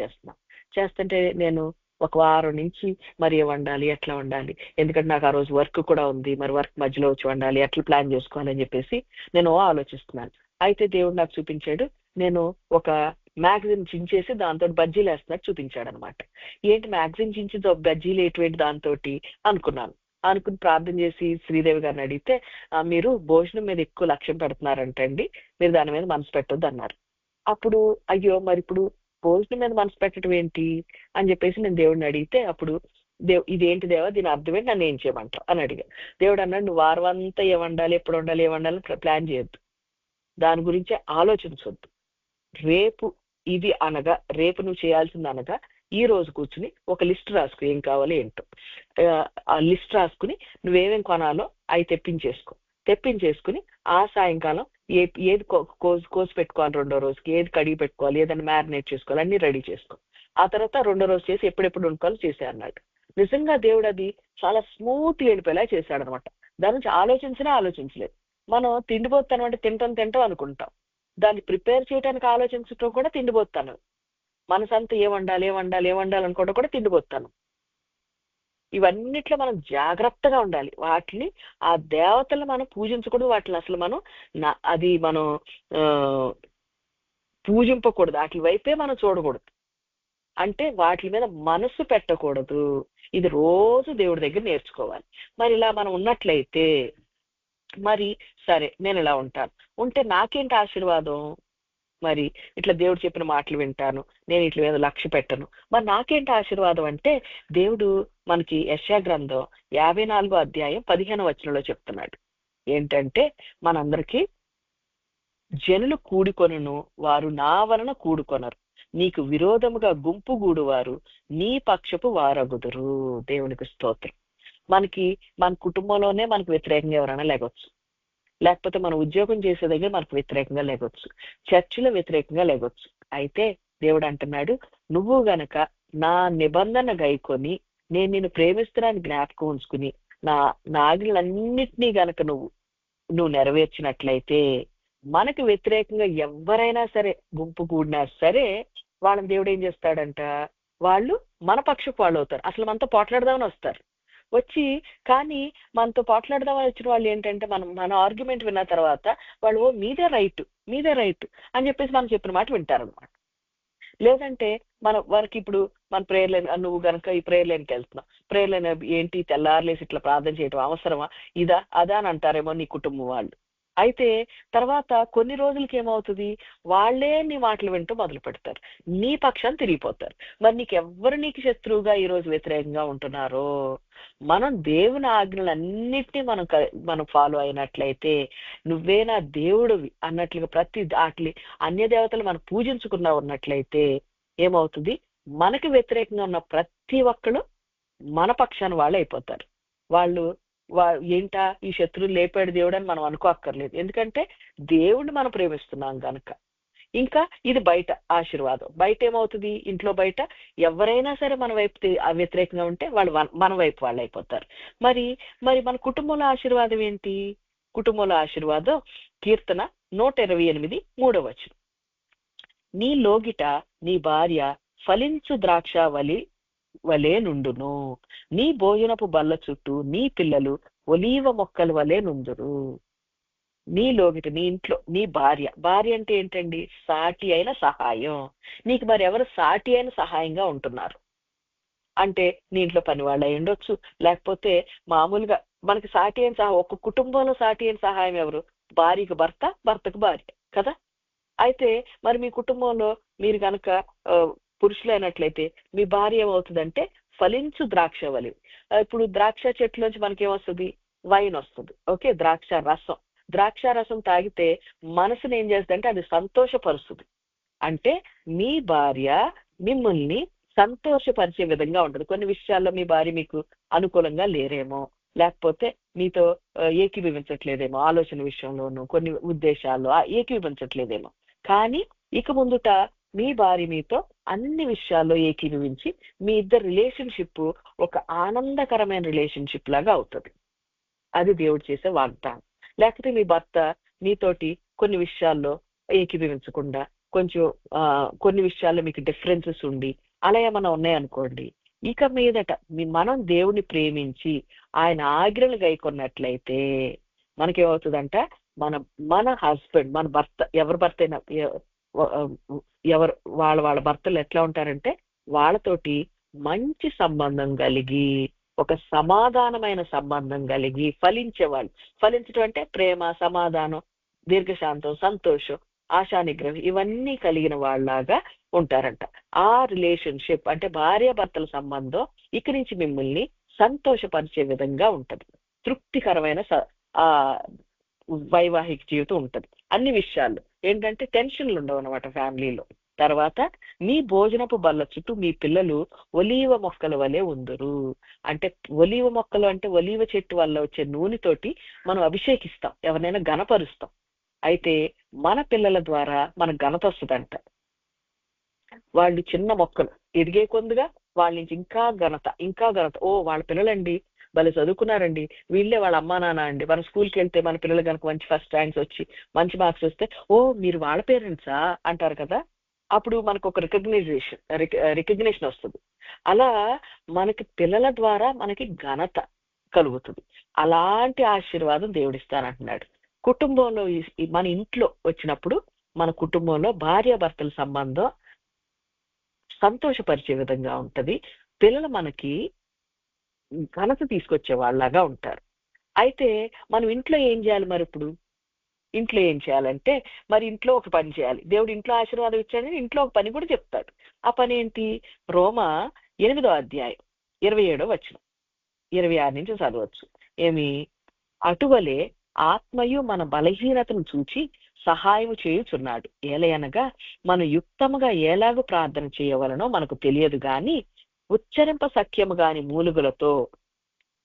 చేస్తుంటే నేను ఒక వారం నుంచి మరి ఏం వండాలి, ఎట్లా వండాలి, ఎందుకంటే నాకు ఆ రోజు వర్క్ కూడా ఉంది, మరి వర్క్ మధ్యలో వచ్చి వండాలి, ఎట్లా ప్లాన్ చేసుకోవాలని చెప్పేసి నేను ఆలోచిస్తున్నాను. అయితే దేవుడు నాకు చూపించాడు, నేను ఒక మ్యాగజిన్ చించేసి దాంతో బజ్జీలు వేస్తున్నట్టు చూపించాడు అనమాట. ఏంటి మ్యాగజిన్ చించి బజ్జీలు ఎటువంటి దాంతో అనుకుని ప్రార్థన చేసి శ్రీదేవి గారిని అడిగితే, మీరు భోజనం మీద ఎక్కువ లక్ష్యం పెడుతున్నారంటండి, మీరు దాని మీద మనసు పెట్టొద్దు అన్నారు. అప్పుడు అయ్యో మరి ఇప్పుడు భోజనం మీద మనసు పెట్టడం ఏంటి అని చెప్పేసి నేను దేవుడిని అడిగితే, అప్పుడు ఇదేంటి దేవా, దీని అర్థమేంటి, నన్ను ఏం చేయమంటావు అని అడిగా. దేవుడు అన్నాడు, నువ్వు వారం అంతా ఏం వండాలి, ఎప్పుడు వండాలి, ఏం వండాలి ప్లాన్ చేయొద్దు, దాని గురించే ఆలోచించొద్దు. రేపు ఇది అనగా, రేపు నువ్వు చేయాల్సింది అనగా, ఈ రోజు కూర్చుని ఒక లిస్ట్ రాసుకో, ఏం కావాలి ఏంటో. ఆ లిస్ట్ రాసుకుని నువ్వేమేం కొనాలో అవి తెప్పించేసుకుని ఆ సాయంకాలం ఏది కోసి పెట్టుకోవాలి, రెండో రోజుకి ఏది కడిగి పెట్టుకోవాలి, ఏదైనా మ్యారినేట్ చేసుకోవాలి, అన్ని రెడీ చేసుకో. ఆ తర్వాత రెండో రోజు చేసి ఎప్పుడెప్పుడు వండుకోవాలో చేసే అన్నాడు. నిజంగా దేవుడు అది చాలా స్మూత్ వెళ్ళిపోయేలా చేశాడు అనమాట. దాని నుంచి ఆలోచించలేదు. మనం తిండిపోతాను అంటే తింటాం అనుకుంటాం, దాన్ని ప్రిపేర్ చేయడానికి ఆలోచించడం కూడా తిండిపోతాను. మనసంతా ఏం వండాలి అనుకోవడం కూడా తిండిపోతాను. ఇవన్నిట్లో మనం జాగ్రత్తగా ఉండాలి. వాటిని, ఆ దేవతలను మనం పూజించకూడదు, వాటిని అసలు మనం పూజింపకూడదు, వాటి వైపే మనం చూడకూడదు, అంటే వాటి మీద మనసు పెట్టకూడదు. ఇది రోజు దేవుడి దగ్గర నేర్చుకోవాలి. మరి ఇలా మనం ఉన్నట్లయితే, మరి సరే నేను ఇలా ఉంటే నాకేంటి ఆశీర్వాదం, మరి ఇట్లా దేవుడు చెప్పిన మాటలు వింటాను, నేను ఇట్ల మీద లక్ష్య పెట్టను, మరి నాకేంటి ఆశీర్వాదం అంటే, దేవుడు మనకి యెషయా గ్రంథం 54వ అధ్యాయం 15వ వచనంలో చెప్తున్నాడు. ఏంటంటే, మనందరికీ జనులు కూడుకొనును, వారు నా వలన కూడుకొనరు, నీకు విరోధముగా గుంపు గూడువారు నీ పక్షపు వారగుదురు. దేవునికి స్తోత్రం. మన కుటుంబంలోనే మనకు వ్యతిరేకంగా ఎవరైనా లేగొచ్చు, లేకపోతే మన ఉద్యోగం చేసే దగ్గర మనకు వ్యతిరేకంగా లేగొచ్చు, చర్చిలో వ్యతిరేకంగా లేగొచ్చు. అయితే దేవుడు అంటున్నాడు, నువ్వు గనక నా నిబంధన గైకొని, నేను నిన్ను ప్రేమిస్తున్నాను జ్ఞాపకం ఉంచుకుని, నా ఆజ్ఞలన్నిటినీ గనక నువ్వు నెరవేర్చినట్లయితే, మనకు వ్యతిరేకంగా ఎవరైనా సరే గుంపు కూడినా సరే, వాళ్ళని దేవుడు ఏం చేస్తాడంట, వాళ్ళు మన పక్షపు వాళ్ళు అవుతారు. అసలు మనతో పోట్లాడదామని వస్తారు, కానీ మనతో పోట్లాడదామని వచ్చిన వాళ్ళు ఏంటంటే, మన ఆర్గ్యుమెంట్ విన్న తర్వాత వాళ్ళు మీదే రైట్ అని చెప్పేసి మనం చెప్పిన మాట వింటారనమాట. లేదంటే వారికి ఇప్పుడు మన ప్రేయర్ లైన్, నువ్వు గనక ఈ ప్రేయర్ లైన్కి వెళ్తున్నావు, ప్రేయర్ లైన్ ఏంటి, తెల్లారులేసి ఇట్లా ప్రార్థన చేయడం అవసరమా, అదా అని అంటారేమో నీ కుటుంబం వాళ్ళు. అయితే తర్వాత కొన్ని రోజులకి ఏమవుతుంది, వాళ్ళే నీ మాటలు వింటూ మొదలు పెడతారు, నీ పక్షాన్ని తిరిగిపోతారు. మరి నీకు శత్రువుగా ఈ రోజు వ్యతిరేకంగా ఉంటున్నారో, మనం దేవుని ఆజ్ఞలన్నిటినీ మనం ఫాలో అయినట్లయితే, నువ్వే నా దేవుడివి అన్నట్లుగా ప్రతి అన్య దేవతలు మనం పూజించుకున్నా ఉన్నట్లయితే ఏమవుతుంది, మనకి వ్యతిరేకంగా ఉన్న ప్రతి ఒక్కరు మన పక్షాన్ని వాళ్ళు అయిపోతారు. ఏంటా ఈ శత్రువులు లేపాడు దేవుడు అని మనం అనుకోక్కర్లేదు, ఎందుకంటే దేవుడిని మనం ప్రేమిస్తున్నాం కనుక. ఇంకా ఇది బయట ఆశీర్వాదం. బయట ఏమవుతుంది, ఇంట్లో బయట ఎవరైనా సరే మన వైపు వ్యతిరేకంగా ఉంటే వాళ్ళు మన వైపు వాళ్ళు అయిపోతారు. మరి మన కుటుంబంలో ఆశీర్వాదం ఏంటి? కుటుంబంలో ఆశీర్వాదం కీర్తన 128 3వ వచనం, నీ లోగిట నీ భార్య ఫలించు ద్రాక్ష వలె నుండును, నీ భోజనపు బల్ల చుట్టూ నీ పిల్లలు ఒలీవ మొక్కల వలె నుందురు. నీ లోగిట, నీ ఇంట్లో నీ భార్య అంటే ఏంటండి, సాటి అయిన సహాయం. నీకు మరి ఎవరు సాటి అయిన సహాయంగా ఉంటున్నారు అంటే, నీ ఇంట్లో పని వాళ్ళు అయి ఉండొచ్చు, లేకపోతే మామూలుగా మనకి సాటి అయిన ఒక కుటుంబంలో సాటి అయిన సహాయం ఎవరు, భార్యకు భర్త, భర్తకు భార్య కదా. అయితే మరి మీ కుటుంబంలో మీరు కనుక పురుషులైనట్లయితే మీ భార్య ఏమవుతుందంటే ఫలించు ద్రాక్ష వలి. ఇప్పుడు ద్రాక్ష చెట్టులోంచి మనకేమొస్తుంది, వైన్ వస్తుంది. ఓకే, ద్రాక్ష రసం తాగితే మనసుని ఏం చేస్తుందంటే అది సంతోషపరుస్తుంది. అంటే మీ భార్య మిమ్మల్ని సంతోషపరిచే విధంగా ఉంటుంది. కొన్ని విషయాల్లో మీ భార్య మీకు అనుకూలంగా లేరేమో, లేకపోతే మీతో ఏకీభవించట్లేదేమో, ఆలోచన విషయంలోనూ కొన్ని ఉద్దేశాల్లో ఏకీభవించట్లేదేమో, కానీ ఇక ముందుట మీ భార్య మీతో అన్ని విషయాల్లో ఏకీభవించి మీ ఇద్దరు రిలేషన్షిప్ ఒక ఆనందకరమైన రిలేషన్షిప్ లాగా అవుతుంది. అది దేవుడు చేసే వాగ్దానం. లేకపోతే మీ భర్త మీతోటి కొన్ని విషయాల్లో ఏకీభవించకుండా కొంచెం కొన్ని విషయాల్లో మీకు డిఫరెన్సెస్ ఉండి అలా ఏమైనా ఉన్నాయనుకోండి, ఇక మీదట మనం దేవుని ప్రేమించి ఆయన ఆజ్ఞలు గైకొన్నట్లయితే మనకేమవుతుందంట, మన హస్బెండ్, మన భర్త, ఎవరి భర్త అయినా ఎవరు వాళ్ళ భర్తలు ఎట్లా ఉంటారంటే వాళ్ళతోటి మంచి సంబంధం కలిగి, ఒక సమాధానమైన సంబంధం కలిగి ఫలించేవాళ్ళు. ఫలించడం అంటే ప్రేమ, సమాధానం, దీర్ఘశాంతం, సంతోషం, ఆశా నిగ్రహం ఇవన్నీ కలిగిన వాళ్ళలాగా ఉంటారంట. ఆ రిలేషన్షిప్ అంటే భార్యాభర్తల సంబంధం ఇక నుంచి మిమ్మల్ని సంతోషపరిచే విధంగా ఉంటది. తృప్తికరమైన వైవాహిక జీవితం ఉంటది. అన్ని విషయాల్లో ఏంటంటే టెన్షన్లు ఉండవు అనమాట ఫ్యామిలీలో. తర్వాత మీ భోజనపు బల్ల చుట్టూ మీ పిల్లలు ఒలీవ మొక్కల వలె ఉందరు. అంటే ఒలీవ మొక్కలు అంటే ఒలీవ చెట్టు వల్ల వచ్చే నూనెతోటి మనం అభిషేకిస్తాం, ఎవరినైనా గణపరుస్తాం. అయితే మన పిల్లల ద్వారా మనకు ఘనత వస్తుందంట. వాళ్ళు చిన్న మొక్కలు ఎదిగే కొందుగా వాళ్ళ నుంచి ఇంకా ఘనత. ఓ వాళ్ళ పిల్లలండి వాళ్ళు చదువుకున్నారండి, వీళ్ళే వాళ్ళ అమ్మా నాన్న అండి. మన స్కూల్కి వెళ్తే మన పిల్లలు కనుక మంచి ఫస్ట్ ర్యాంక్స్ వచ్చి మంచి మార్క్స్ వస్తే ఓ మీరు వాళ్ళ పేరెంట్సా అంటారు కదా. అప్పుడు మనకు ఒక రికగ్నిషన్ వస్తుంది. అలా మనకి పిల్లల ద్వారా మనకి ఘనత కలుగుతుంది. అలాంటి ఆశీర్వాదం దేవుడిస్తానంటున్నాడు. కుటుంబంలో మన ఇంట్లో వచ్చినప్పుడు మన కుటుంబంలో భార్యాభర్తల సంబంధం సంతోషపరిచే విధంగా ఉంటది. పిల్లలు మనకి ఘనత తీసుకొచ్చే వాళ్ళలాగా ఉంటారు. అయితే మనం ఇంట్లో ఏం చేయాలి మరి? ఇప్పుడు ఇంట్లో ఏం చేయాలంటే మరి ఇంట్లో ఒక పని చేయాలి. దేవుడు ఇంట్లో ఆశీర్వాదం ఇచ్చాడని ఇంట్లో ఒక పని కూడా చెప్తాడు. ఆ పని ఏంటి? రోమా 8వ అధ్యాయం 27వ వచనం 26 నుంచి చదవచ్చు. ఏమి? అటువలే ఆత్మయు మన బలహీనతను చూచి సహాయము చేయుచున్నాడు. ఏలయనగా మనం యుక్తముగా ఎలాగూ ప్రార్థన చేయవలనో మనకు తెలియదు గాని ఉచ్చరింప సఖ్యము గాని మూలుగులతో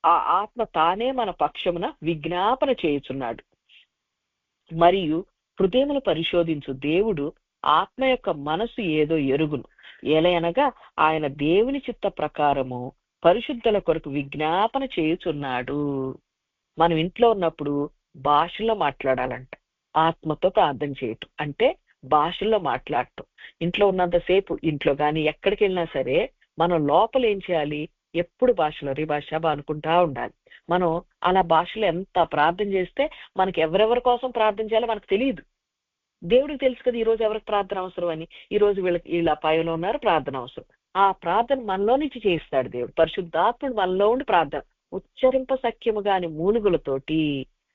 ఆ ఆత్మ తానే మన పక్షమున విజ్ఞాపన చేయుచున్నాడు. మరియు హృదయములు పరిశోధించు దేవుడు ఆత్మ యొక్క మనసు ఏదో ఎరుగును. ఏలయనగా ఆయన దేవుని చిత్త ప్రకారము పరిశుద్ధుల కొరకు విజ్ఞాపన చేయుచున్నాడు. మనం ఇంట్లో ఉన్నప్పుడు భాషల్లో మాట్లాడాలంట. ఆత్మతో ప్రార్థన చేయటం అంటే భాషల్లో మాట్లాడటం. ఇంట్లో ఉన్నంతసేపు, ఇంట్లో కానీ ఎక్కడికి వెళ్ళినా సరే మనం లోపల ఏం చేయాలి? ఎప్పుడు భాషలో రిభాష అనుకుంటా ఉండాలి. మనం అలా భాషలో ఎంత ప్రార్థన చేస్తే మనకి ఎవరెవరి కోసం ప్రార్థన చేయాలో మనకు తెలియదు. దేవుడికి తెలుసు కదా ఈరోజు ఎవరికి ప్రార్థన అవసరం అని. ఈ రోజు వీళ్ళ అపాయంలో ఉన్నారు, ప్రార్థన అవసరం. ఆ ప్రార్థన మనలో నుంచి చేస్తాడు దేవుడు. పరిశుద్ధాత్ముడు మనలో ఉండి ప్రార్థన ఉచ్చరింప సఖ్యము గాని మూలుగులతోటి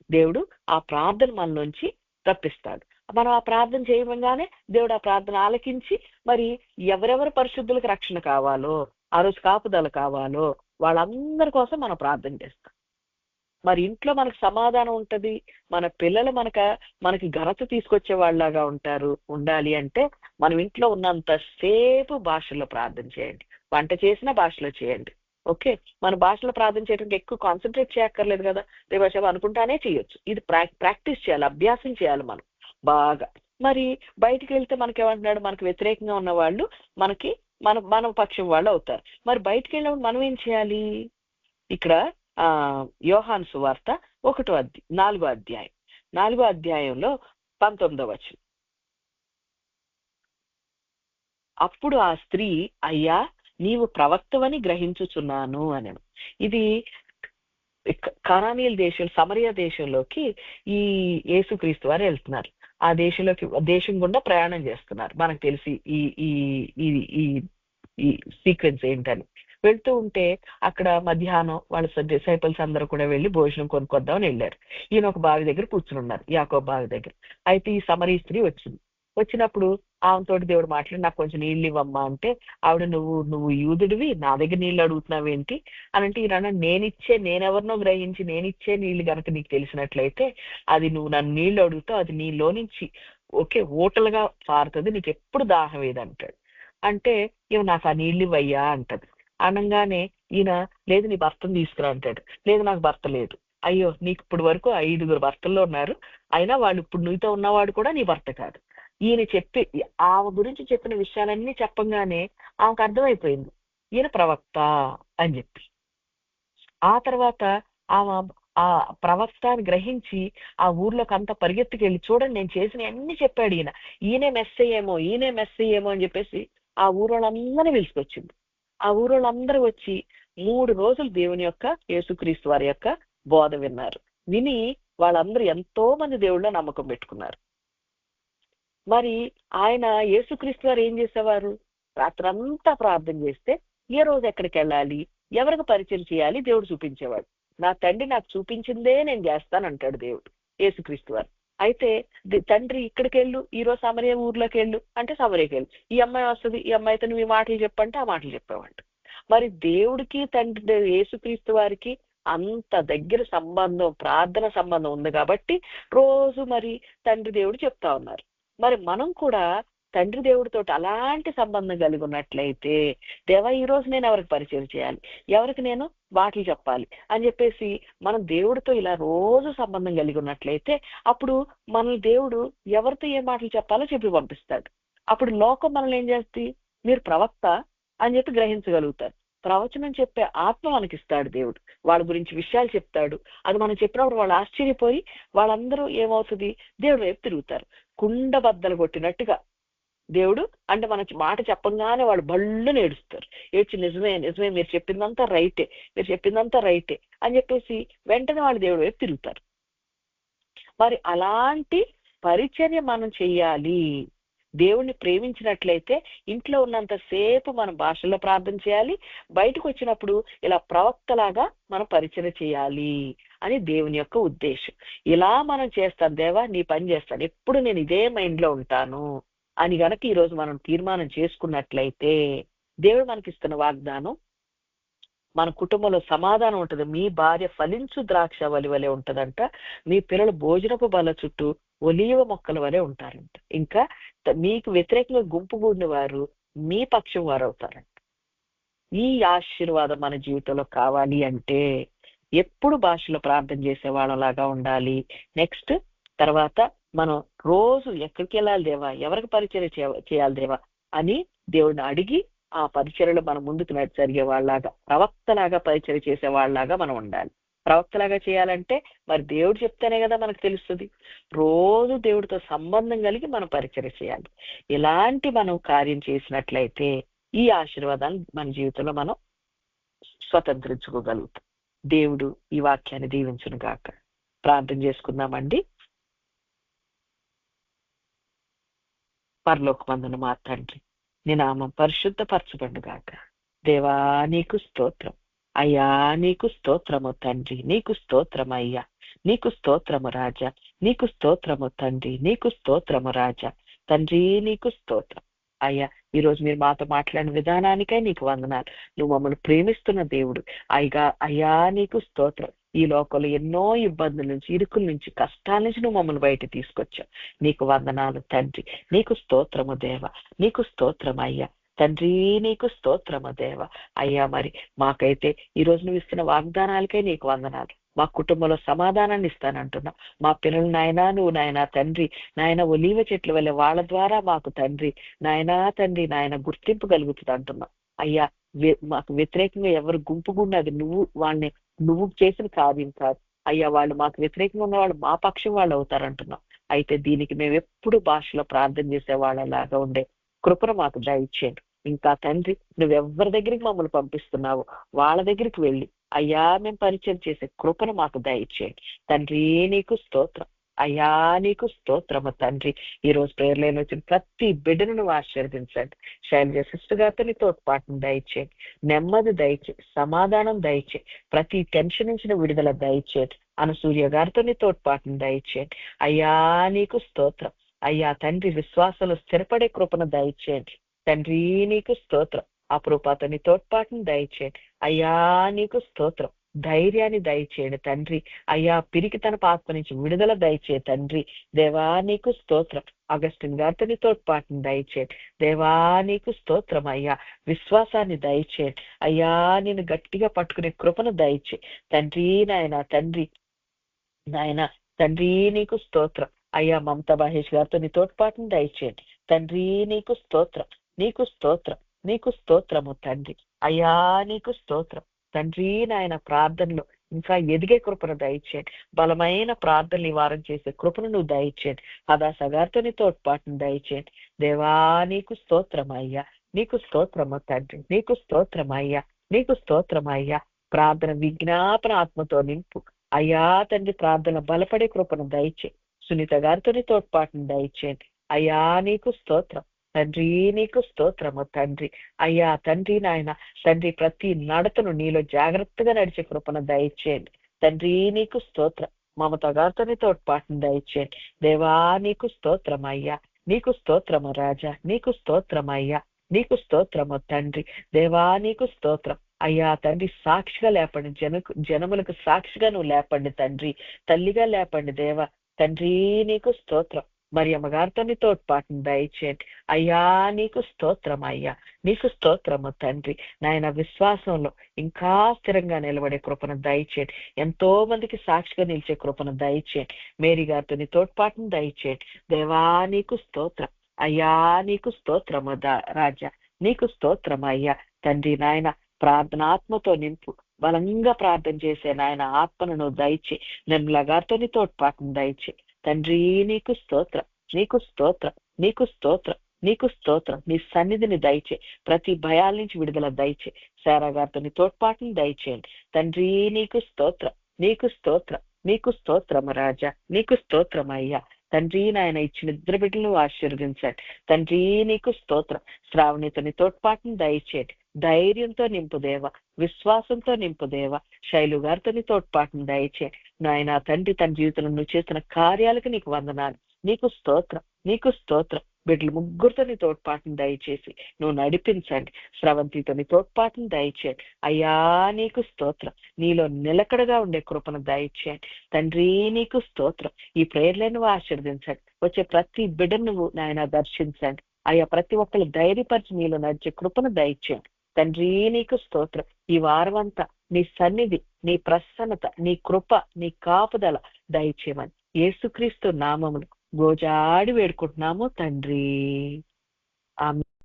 దేవుడు ఆ ప్రార్థన మనలోంచి రప్పిస్తాడు. మనం ఆ ప్రార్థన చేయగానే దేవుడు ఆ ప్రార్థన ఆలకించి మరి ఎవరెవరు పరిశుద్ధులకు రక్షణ కావాలో, ఆ రోజు కాపుదల కావాలో వాళ్ళందరి కోసం మనం ప్రార్థన చేస్తాం. మరి ఇంట్లో మనకు సమాధానం ఉంటది. మన పిల్లలు మనకి ఘనత తీసుకొచ్చే వాళ్ళలాగా ఉండాలి అంటే మనం ఇంట్లో ఉన్నంతసేపు భాషల్లో ప్రార్థన చేయండి. వంట చేసిన భాషలో చేయండి. ఓకే, మన భాషలో ప్రార్థన చేయడానికి ఎక్కువ కాన్సన్ట్రేట్ చేయక్కర్లేదు కదా. రేపు అనుకుంటానే చేయొచ్చు. ఇది ప్రాక్టీస్ చేయాలి, అభ్యాసం చేయాలి మనం బాగా. మరి బయటికి వెళ్తే మనకేమంటున్నాడు? మనకు వ్యతిరేకంగా ఉన్న వాళ్ళు మన పక్షం వాళ్ళు అవుతారు. మరి బయటికి వెళ్ళినప్పుడు మనం ఏం చేయాలి? ఇక్కడ యోహాను సువార్త 4వ అధ్యాయం 4వ అధ్యాయంలో 19వ వచనం. అప్పుడు ఆ స్త్రీ, అయ్యా నీవు ప్రవక్తవని గ్రహించుచున్నాను అనెను. ఇది కనానీయుల దేశం, సమరియా దేశంలోకి ఈ యేసుక్రీస్తు వారు వెళ్తున్నారు. ఆ దేశం గుండా ప్రయాణం చేస్తున్నారు. మనకు తెలిసి ఈ సీక్వెన్స్ ఏంటని. వెళ్తూ ఉంటే అక్కడ మధ్యాహ్నం వాళ్ళ డిసైపుల్స్ అందరూ కూడా వెళ్ళి భోజనం కొనుక్కొద్దామని వెళ్ళారు. ఈయన ఒక బావి దగ్గర కూర్చుని ఉన్నారు, యాకోబు బావి దగ్గర. అయితే ఈ సమరీ స్త్రీ వచ్చినప్పుడు ఆమెతోటి దేవుడు మాట్లాడి, నాకు కొంచెం నీళ్ళు ఇవ్వమ్మా అంటే, ఆవిడ నువ్వు యూదుడివి, నా దగ్గర నీళ్ళు అడుగుతున్నావేంటి అని అంటే, ఈయన నేనెవరినో గ్రహించి నేనిచ్చే నీళ్లు గనక నీకు తెలిసినట్లయితే అది నువ్వు నన్ను నీళ్లు అడుగుతావు, అది నీలో నుంచి ఊటలుగా పారుతుంది, నీకు ఎప్పుడు దాహం ఏదంటాడు. అంటే ఇవి నాకు ఆ నీళ్ళు ఇవ్వయ్యా అంటది. అనగానే ఈయన, లేదు నీ భర్తను తీసుకురా అంటాడు. లేదు నాకు భర్త లేదు. అయ్యో, నీకు ఇప్పుడు వరకు 5 భర్తల్లో ఉన్నారు, అయినా వాళ్ళు ఇప్పుడు నీతో ఉన్నవాడు కూడా నీ భర్త కాదు. ఈయన ఆమె గురించి చెప్పిన విషయాలన్నీ చెప్పంగానే ఆమెకు అర్థమైపోయింది ఈయన ప్రవక్త అని చెప్పి. ఆ తర్వాత ఆమె ఆ ప్రవక్త అని గ్రహించి ఆ ఊర్లోకి అంతా పరిగెత్తుకెళ్ళి, చూడండి నేను చేసిన అన్ని చెప్పాడు ఈయన, ఈయనే మెస్ అయ్యేమో అని చెప్పేసి ఆ ఊరోళ్ళందరినీ పిలుచుకొచ్చింది. ఆ ఊరోళ్ళందరూ వచ్చి 3 రోజులు దేవుని యొక్క, యేసుక్రీస్తు వారి యొక్క బోధ విన్నారు. విని వాళ్ళందరూ ఎంతో మంది దేవుళ్ళ నమ్మకం పెట్టుకున్నారు. మరి ఆయన యేసుక్రీస్తు వారు ఏం చేసేవారు? రాత్రంతా ప్రార్థన చేస్తే ఏ రోజు ఎక్కడికి వెళ్ళాలి, ఎవరికి పరిచయం చేయాలి దేవుడు చూపించేవాడు. నా తండ్రి నాకు చూపించిందే నేను చేస్తానంటాడు దేవుడు, యేసుక్రీస్తు వారు. అయితే తండ్రి ఇక్కడికి వెళ్ళు, ఈ రోజు సమరయ ఊర్లోకి వెళ్ళు అంటే సమరయకి వెళ్ళు, ఈ అమ్మాయి వస్తుంది, ఈ అమ్మాయితో నువ్వు ఈ మాటలు చెప్పంటే ఆ మాటలు చెప్పేవాడు. మరి దేవుడికి తండ్రి యేసుక్రీస్తు వారికి అంత దగ్గర సంబంధం, ప్రార్థన సంబంధం ఉంది కాబట్టి రోజు మరి తండ్రి దేవుడు చెప్తా ఉన్నారు. మరి మనం కూడా తండ్రి దేవుడితో అలాంటి సంబంధం కలిగి ఉన్నట్లయితే, దేవా ఈ రోజు నేను ఎవరికి పరిచయం చేయాలి, ఎవరికి నేను మాటలు చెప్పాలి అని చెప్పేసి మనం దేవుడితో ఇలా రోజు సంబంధం కలిగి ఉన్నట్లయితే, అప్పుడు మనల్ని దేవుడు ఎవరితో ఏ మాటలు చెప్పాలో చెప్పి పంపిస్తాడు. అప్పుడు లోకం మనల్ని ఏం చేస్తుంది, మీరు ప్రవక్త అని చెప్పి గ్రహించగలుగుతారు. ప్రవచనం చెప్పే ఆత్మ మనకిస్తాడు దేవుడు, వాళ్ళ గురించి విషయాలు చెప్తాడు. అది మనం చెప్పినప్పుడు వాళ్ళు ఆశ్చర్యపోయి వాళ్ళందరూ ఏమవుతుంది, దేవుడు వైపు తిరుగుతారు. కుండ బద్దలు కొట్టినట్టుగా దేవుడు అంటే మన మాట చెప్పంగానే వాళ్ళు బళ్ళు నేడుస్తారు, ఏడ్చి నిజమే నిజమే మీరు చెప్పిందంతా రైటే అని చెప్పేసి వెంటనే వాళ్ళు దేవుడి వైపు తిరుగుతారు. మరి అలాంటి పరిచర్య మనం చెయ్యాలి. దేవుణ్ణి ప్రేమించినట్లయితే ఇంట్లో ఉన్నంతసేపు మనం భాషల్లో ప్రార్థన చేయాలి, బయటకు వచ్చినప్పుడు ఇలా ప్రవక్తలాగా మనం పరిచర్య చేయాలి అని దేవుని యొక్క ఉద్దేశం. ఇలా మనం చేస్తాం, దేవా నీ పని చేస్తాను, ఎప్పుడు నేను ఇదే మైండ్ లో ఉంటాను అని గనక ఈరోజు మనం తీర్మానం చేసుకున్నట్లయితే, దేవుడు మనకిస్తున్న వాగ్దానం, మన కుటుంబంలో సమాధానం ఉంటుంది. మీ భార్య ఫలించు ద్రాక్ష వలె ఉంటదంట, మీ పిల్లలు భోజనపు బల చుట్టూ ఒలీవ మొక్కల వలె ఉంటారంట. ఇంకా మీకు వ్యతిరేకంగా గుంపు కూడిన వారు మీ పక్షం వారు అవుతారంట. ఈ ఆశీర్వాదం మన జీవితంలో కావాలి అంటే ఎప్పుడు భాషలో ప్రార్థన చేసే వాళ్ళలాగా ఉండాలి. నెక్స్ట్ తర్వాత మనం రోజు ఎక్కడికి వెళ్ళాలి దేవా, ఎవరికి పరిచయం చేయాలి దేవా అని దేవుడిని అడిగి ఆ పరిచర్యలు మన ముందుకు జరిగే వాళ్ళలాగా, ప్రవక్తలాగా పరిచయం చేసే వాళ్ళలాగా మనం ఉండాలి. ప్రవక్తలాగా చేయాలంటే మరి దేవుడు చెప్తేనే కదా మనకు తెలుస్తుంది. రోజు దేవుడితో సంబంధం కలిగి మనం పరిచయం చేయాలి. ఇలాంటి మనం కార్యం చేసినట్లయితే ఈ ఆశీర్వాదాన్ని మన జీవితంలో మనం స్వతంత్రించుకోగలుగుతాం. దేవుడు ఈ వాక్యాన్ని దీవించును గాక. ప్రార్థన చేసుకుందామండి. పరలోకమందున మా తండ్రి, నీ నామం పరిశుద్ధపరచబడును గాక. దేవా నీకు స్తోత్రం, అయ్యా నీకు స్తోత్రము తండ్రి, నీకు స్తోత్రం అయ్యా, నీకు స్తోత్రము రాజా, నీకు స్తోత్రము తండ్రి, నీకు స్తోత్రము రాజా, తండ్రి నీకు స్తోత్రం అయ్యా. ఈరోజు మీరు మాతో మాట్లాడిన విధానానికై నీకు వందనాలు. నువ్వు మమ్మల్ని ప్రేమిస్తున్న దేవుడు అయ్యా నీకు స్తోత్రం. ఈ లోకంలో ఎన్నో ఇబ్బందుల నుంచి, ఇరుకుల నుంచి, కష్టాల నుంచి నువ్వు మమ్మల్ని బయట తీసుకొచ్చావు. నీకు వందనాలు తండ్రి, నీకు స్తోత్రము దేవ, నీకు స్తోత్రం అయ్యా తండ్రి, నీకు స్తోత్రము దేవ. అయ్యా మరి మాకైతే ఈరోజు నువ్వు ఇస్తున్న వాగ్దానాలకై నీకు వందనాలు. మా కుటుంబంలో సమాధానాన్ని ఇస్తానంటున్నా. మా పిల్లలు నాయనా, నువ్వు నాయనా తండ్రి, నాయన ఒలీవ చెట్ల వల్ల వాళ్ళ ద్వారా మాకు తండ్రి నాయనా తండ్రి నాయన గుర్తింపు కలుగుతుంది అంటున్నా. అయ్యా మాకు వ్యతిరేకంగా ఎవరు గుంపుగుండా అది నువ్వు చేసిన కార్యం కాదు అయ్యా. వాళ్ళు మాకు వ్యతిరేకంగా ఉన్న వాళ్ళు మా పక్షం వాళ్ళు అవుతారంటున్నాం. అయితే దీనికి మేము ఎప్పుడు భాషలో ప్రార్థన చేసే వాళ్ళలాగా ఉండే కృపను మాకు దయచేయండి. ఇంకా తండ్రి నువ్వెవరి దగ్గరికి మమ్మల్ని పంపిస్తున్నావు వాళ్ళ దగ్గరికి వెళ్ళి అయ్యా మేము పరిచయం చేసే కృపను మాకు దయచేయండి తండ్రి. నీకు స్తోత్రం అయ్యా, నీకు స్తోత్రము తండ్రి. ఈ రోజు ప్రేయర్ లైన్ వచ్చిన ప్రతి బిడ్డను నువ్వు ఆశీర్వదించండి. శైలజ సిస్టర్ గారితో నీ తోడ్పాటును దయచేయండి, నెమ్మది దయచేయి, సమాధానం దయచేయి, ప్రతి టెన్షన్ నుంచి విడుదల దయచేయండి. అనసూర్య గారితో నీ తోడ్పాటును దయచేయండి అయ్యా. నీకు స్తోత్రం అయ్యా తండ్రి. విశ్వాసంలో స్థిరపడే కృపను దయచేయండి తండ్రి. నీకు స్తోత్రం. అపరూపాతో నీ తోడ్పాటును దయచేయండి అయ్యా. నీకు స్తోత్రం. ధైర్యాన్ని దయచేయండి తండ్రి అయ్యా. పిరికితన ఆత్మ నుంచి విడుదల దయచే తండ్రి. దేవా నీకు స్తోత్రం. అగస్టిన్ గారితో నీ తోడ్పాటును దయచేయండి దేవా. నీకు స్తోత్రం అయ్యా. విశ్వాసాన్ని దయచేయండి అయ్యా. నేను గట్టిగా పట్టుకునే కృపను దయచే తండ్రి నాయన తండ్రి నాయన తండ్రి. నీకు స్తోత్రం అయ్యా. మమతా మహేష్ గారితో నీ తోడ్పాటును దయచేయండి తండ్రి. నీకు స్తోత్రం, నీకు స్తోత్రం, నీకు స్తోత్రము తండ్రి అయ్యా. నీకు స్తోత్రం తండ్రి నాయన. ప్రార్థనలో ఇంకా ఎదిగే కృపను దయచేయండి. బలమైన ప్రార్థనలు ఈ వారం చేసే కృపను నువ్వు దయచేయండి. సగారితో నీ తోడ్పాటును దయచేయండి. దేవా నీకు స్తోత్రమయ్యా, నీకు స్తోత్రము తండ్రి, నీకు స్తోత్రమయ్యా, నీకు స్తోత్రమయ్యా. ప్రార్థన విజ్ఞాపన ఆత్మతో నింపు అయ్యా తండ్రి. ప్రార్థన బలపడే కృపను దయచేయండి. సునీత గారితో నీ తోడ్పాటును దయచేయండి అయ్యా. నీకు స్తోత్రం తండ్రి, నీకు స్తోత్రము తండ్రి. అయ్యా తండ్రి నాయన తండ్రి, ప్రతి నడతను నీలో జాగ్రత్తగా నడిచే కృపను దయచేయండి తండ్రి. నీకు స్తోత్రం. మమత గారితో నీ తోడ్పాటును దయచేయండి దేవా. నీకు స్తోత్రం అయ్యా, నీకు స్తోత్రము రాజా, నీకు స్తోత్రం అయ్యా, నీకు స్తోత్రము తండ్రి. దేవా నీకు స్తోత్రం అయ్యా తండ్రి. సాక్షిగా లేపండి, జనములకు సాక్షిగా నువ్వు లేపండి తండ్రి. తల్లిగా లేపండి దేవా తండ్రి. నీకు స్తోత్రం. మరి అమ్మగారితో నీ తోడ్పాటును దయచేయండి అయ్యా. నీకు స్తోత్రం అయ్యా, నీకు స్తోత్రము తండ్రి. నాయన విశ్వాసంలో ఇంకా స్థిరంగా నిలబడే కృపను దయచేయండి. ఎంతో మందికి సాక్షిగా నిలిచే కృపను దయచేయండి. మేరీ గారితో నీ తోడ్పాటును దయచేయండి దేవా. నీకు స్తోత్రం అయ్యా, నీకు స్తోత్రము రాజా, నీకు స్తోత్రం అయ్యా తండ్రి. నాయన ప్రార్థనాత్మతో నింపు, బలంగా ప్రార్థన చేసే నాయన ఆత్మను దయచే. నిర్మల గారితో నీ తోడ్పాటును దయచే తండ్రి. నీకు స్తోత్రం, నీకు స్తోత్రం, నీకు స్తోత్రం, నీకు స్తోత్రం. నీ సన్నిధిని దయచే. ప్రతి భయాల నుంచి విడుదల దయచే. శారా గారితో నీ తోడ్పాటుని దయచేయండి తండ్రి. నీకు స్తోత్రం, నీకు స్తోత్రం, నీకు స్తోత్రము రాజా, నీకు స్తోత్రం అయ్యా తండ్రి. నాయన ఇచ్చిన ఇద్దరు బిడ్డలను ఆశీర్వదించండి తండ్రి. నీకు స్తోత్రం. శ్రావణితో నీ తోడ్పాటుని దయచేయండి. ధైర్యంతో నింపుదేవ, విశ్వాసంతో నింపుదేవ. శైలు గారితో నీ తోడ్పాటుని దయచేయండి నాయన తండ్రి. తన జీవితంలో నువ్వు చేస్తున్న కార్యాలకు నీకు వందనాలు, నీకు స్తోత్రం, నీకు స్తోత్రం. బిడ్డలు ముగ్గురితో నీ తోడ్పాటుని దయచేసి నువ్వు నడిపించండి. స్రవంతితో నీ తోడ్పాటుని దయచేయండి అయ్యా. నీకు స్తోత్రం. నీలో నిలకడగా ఉండే కృపను దయచేయండి తండ్రి. నీకు స్తోత్రం. ఈ ప్రేయర్లను నువ్వు ఆశీర్వదించండి. వచ్చే ప్రతి బిడ్డను నువ్వు నాయన దర్శించండి అయ్యా. ప్రతి ఒక్కరు ధైర్యపరిచి నీలో నడిచే కృపను దయచేయండి తండ్రి. నీకు స్తోత్రం. ఈ వారం అంతా నీ సన్నిధి, నీ ప్రసన్నత, నీ కృప, నీ కాపుదల దయచేయమని యేసుక్రీస్తు నామమును గోజాడి వేడుకుంటున్నాము తండ్రి. ఆమేన్.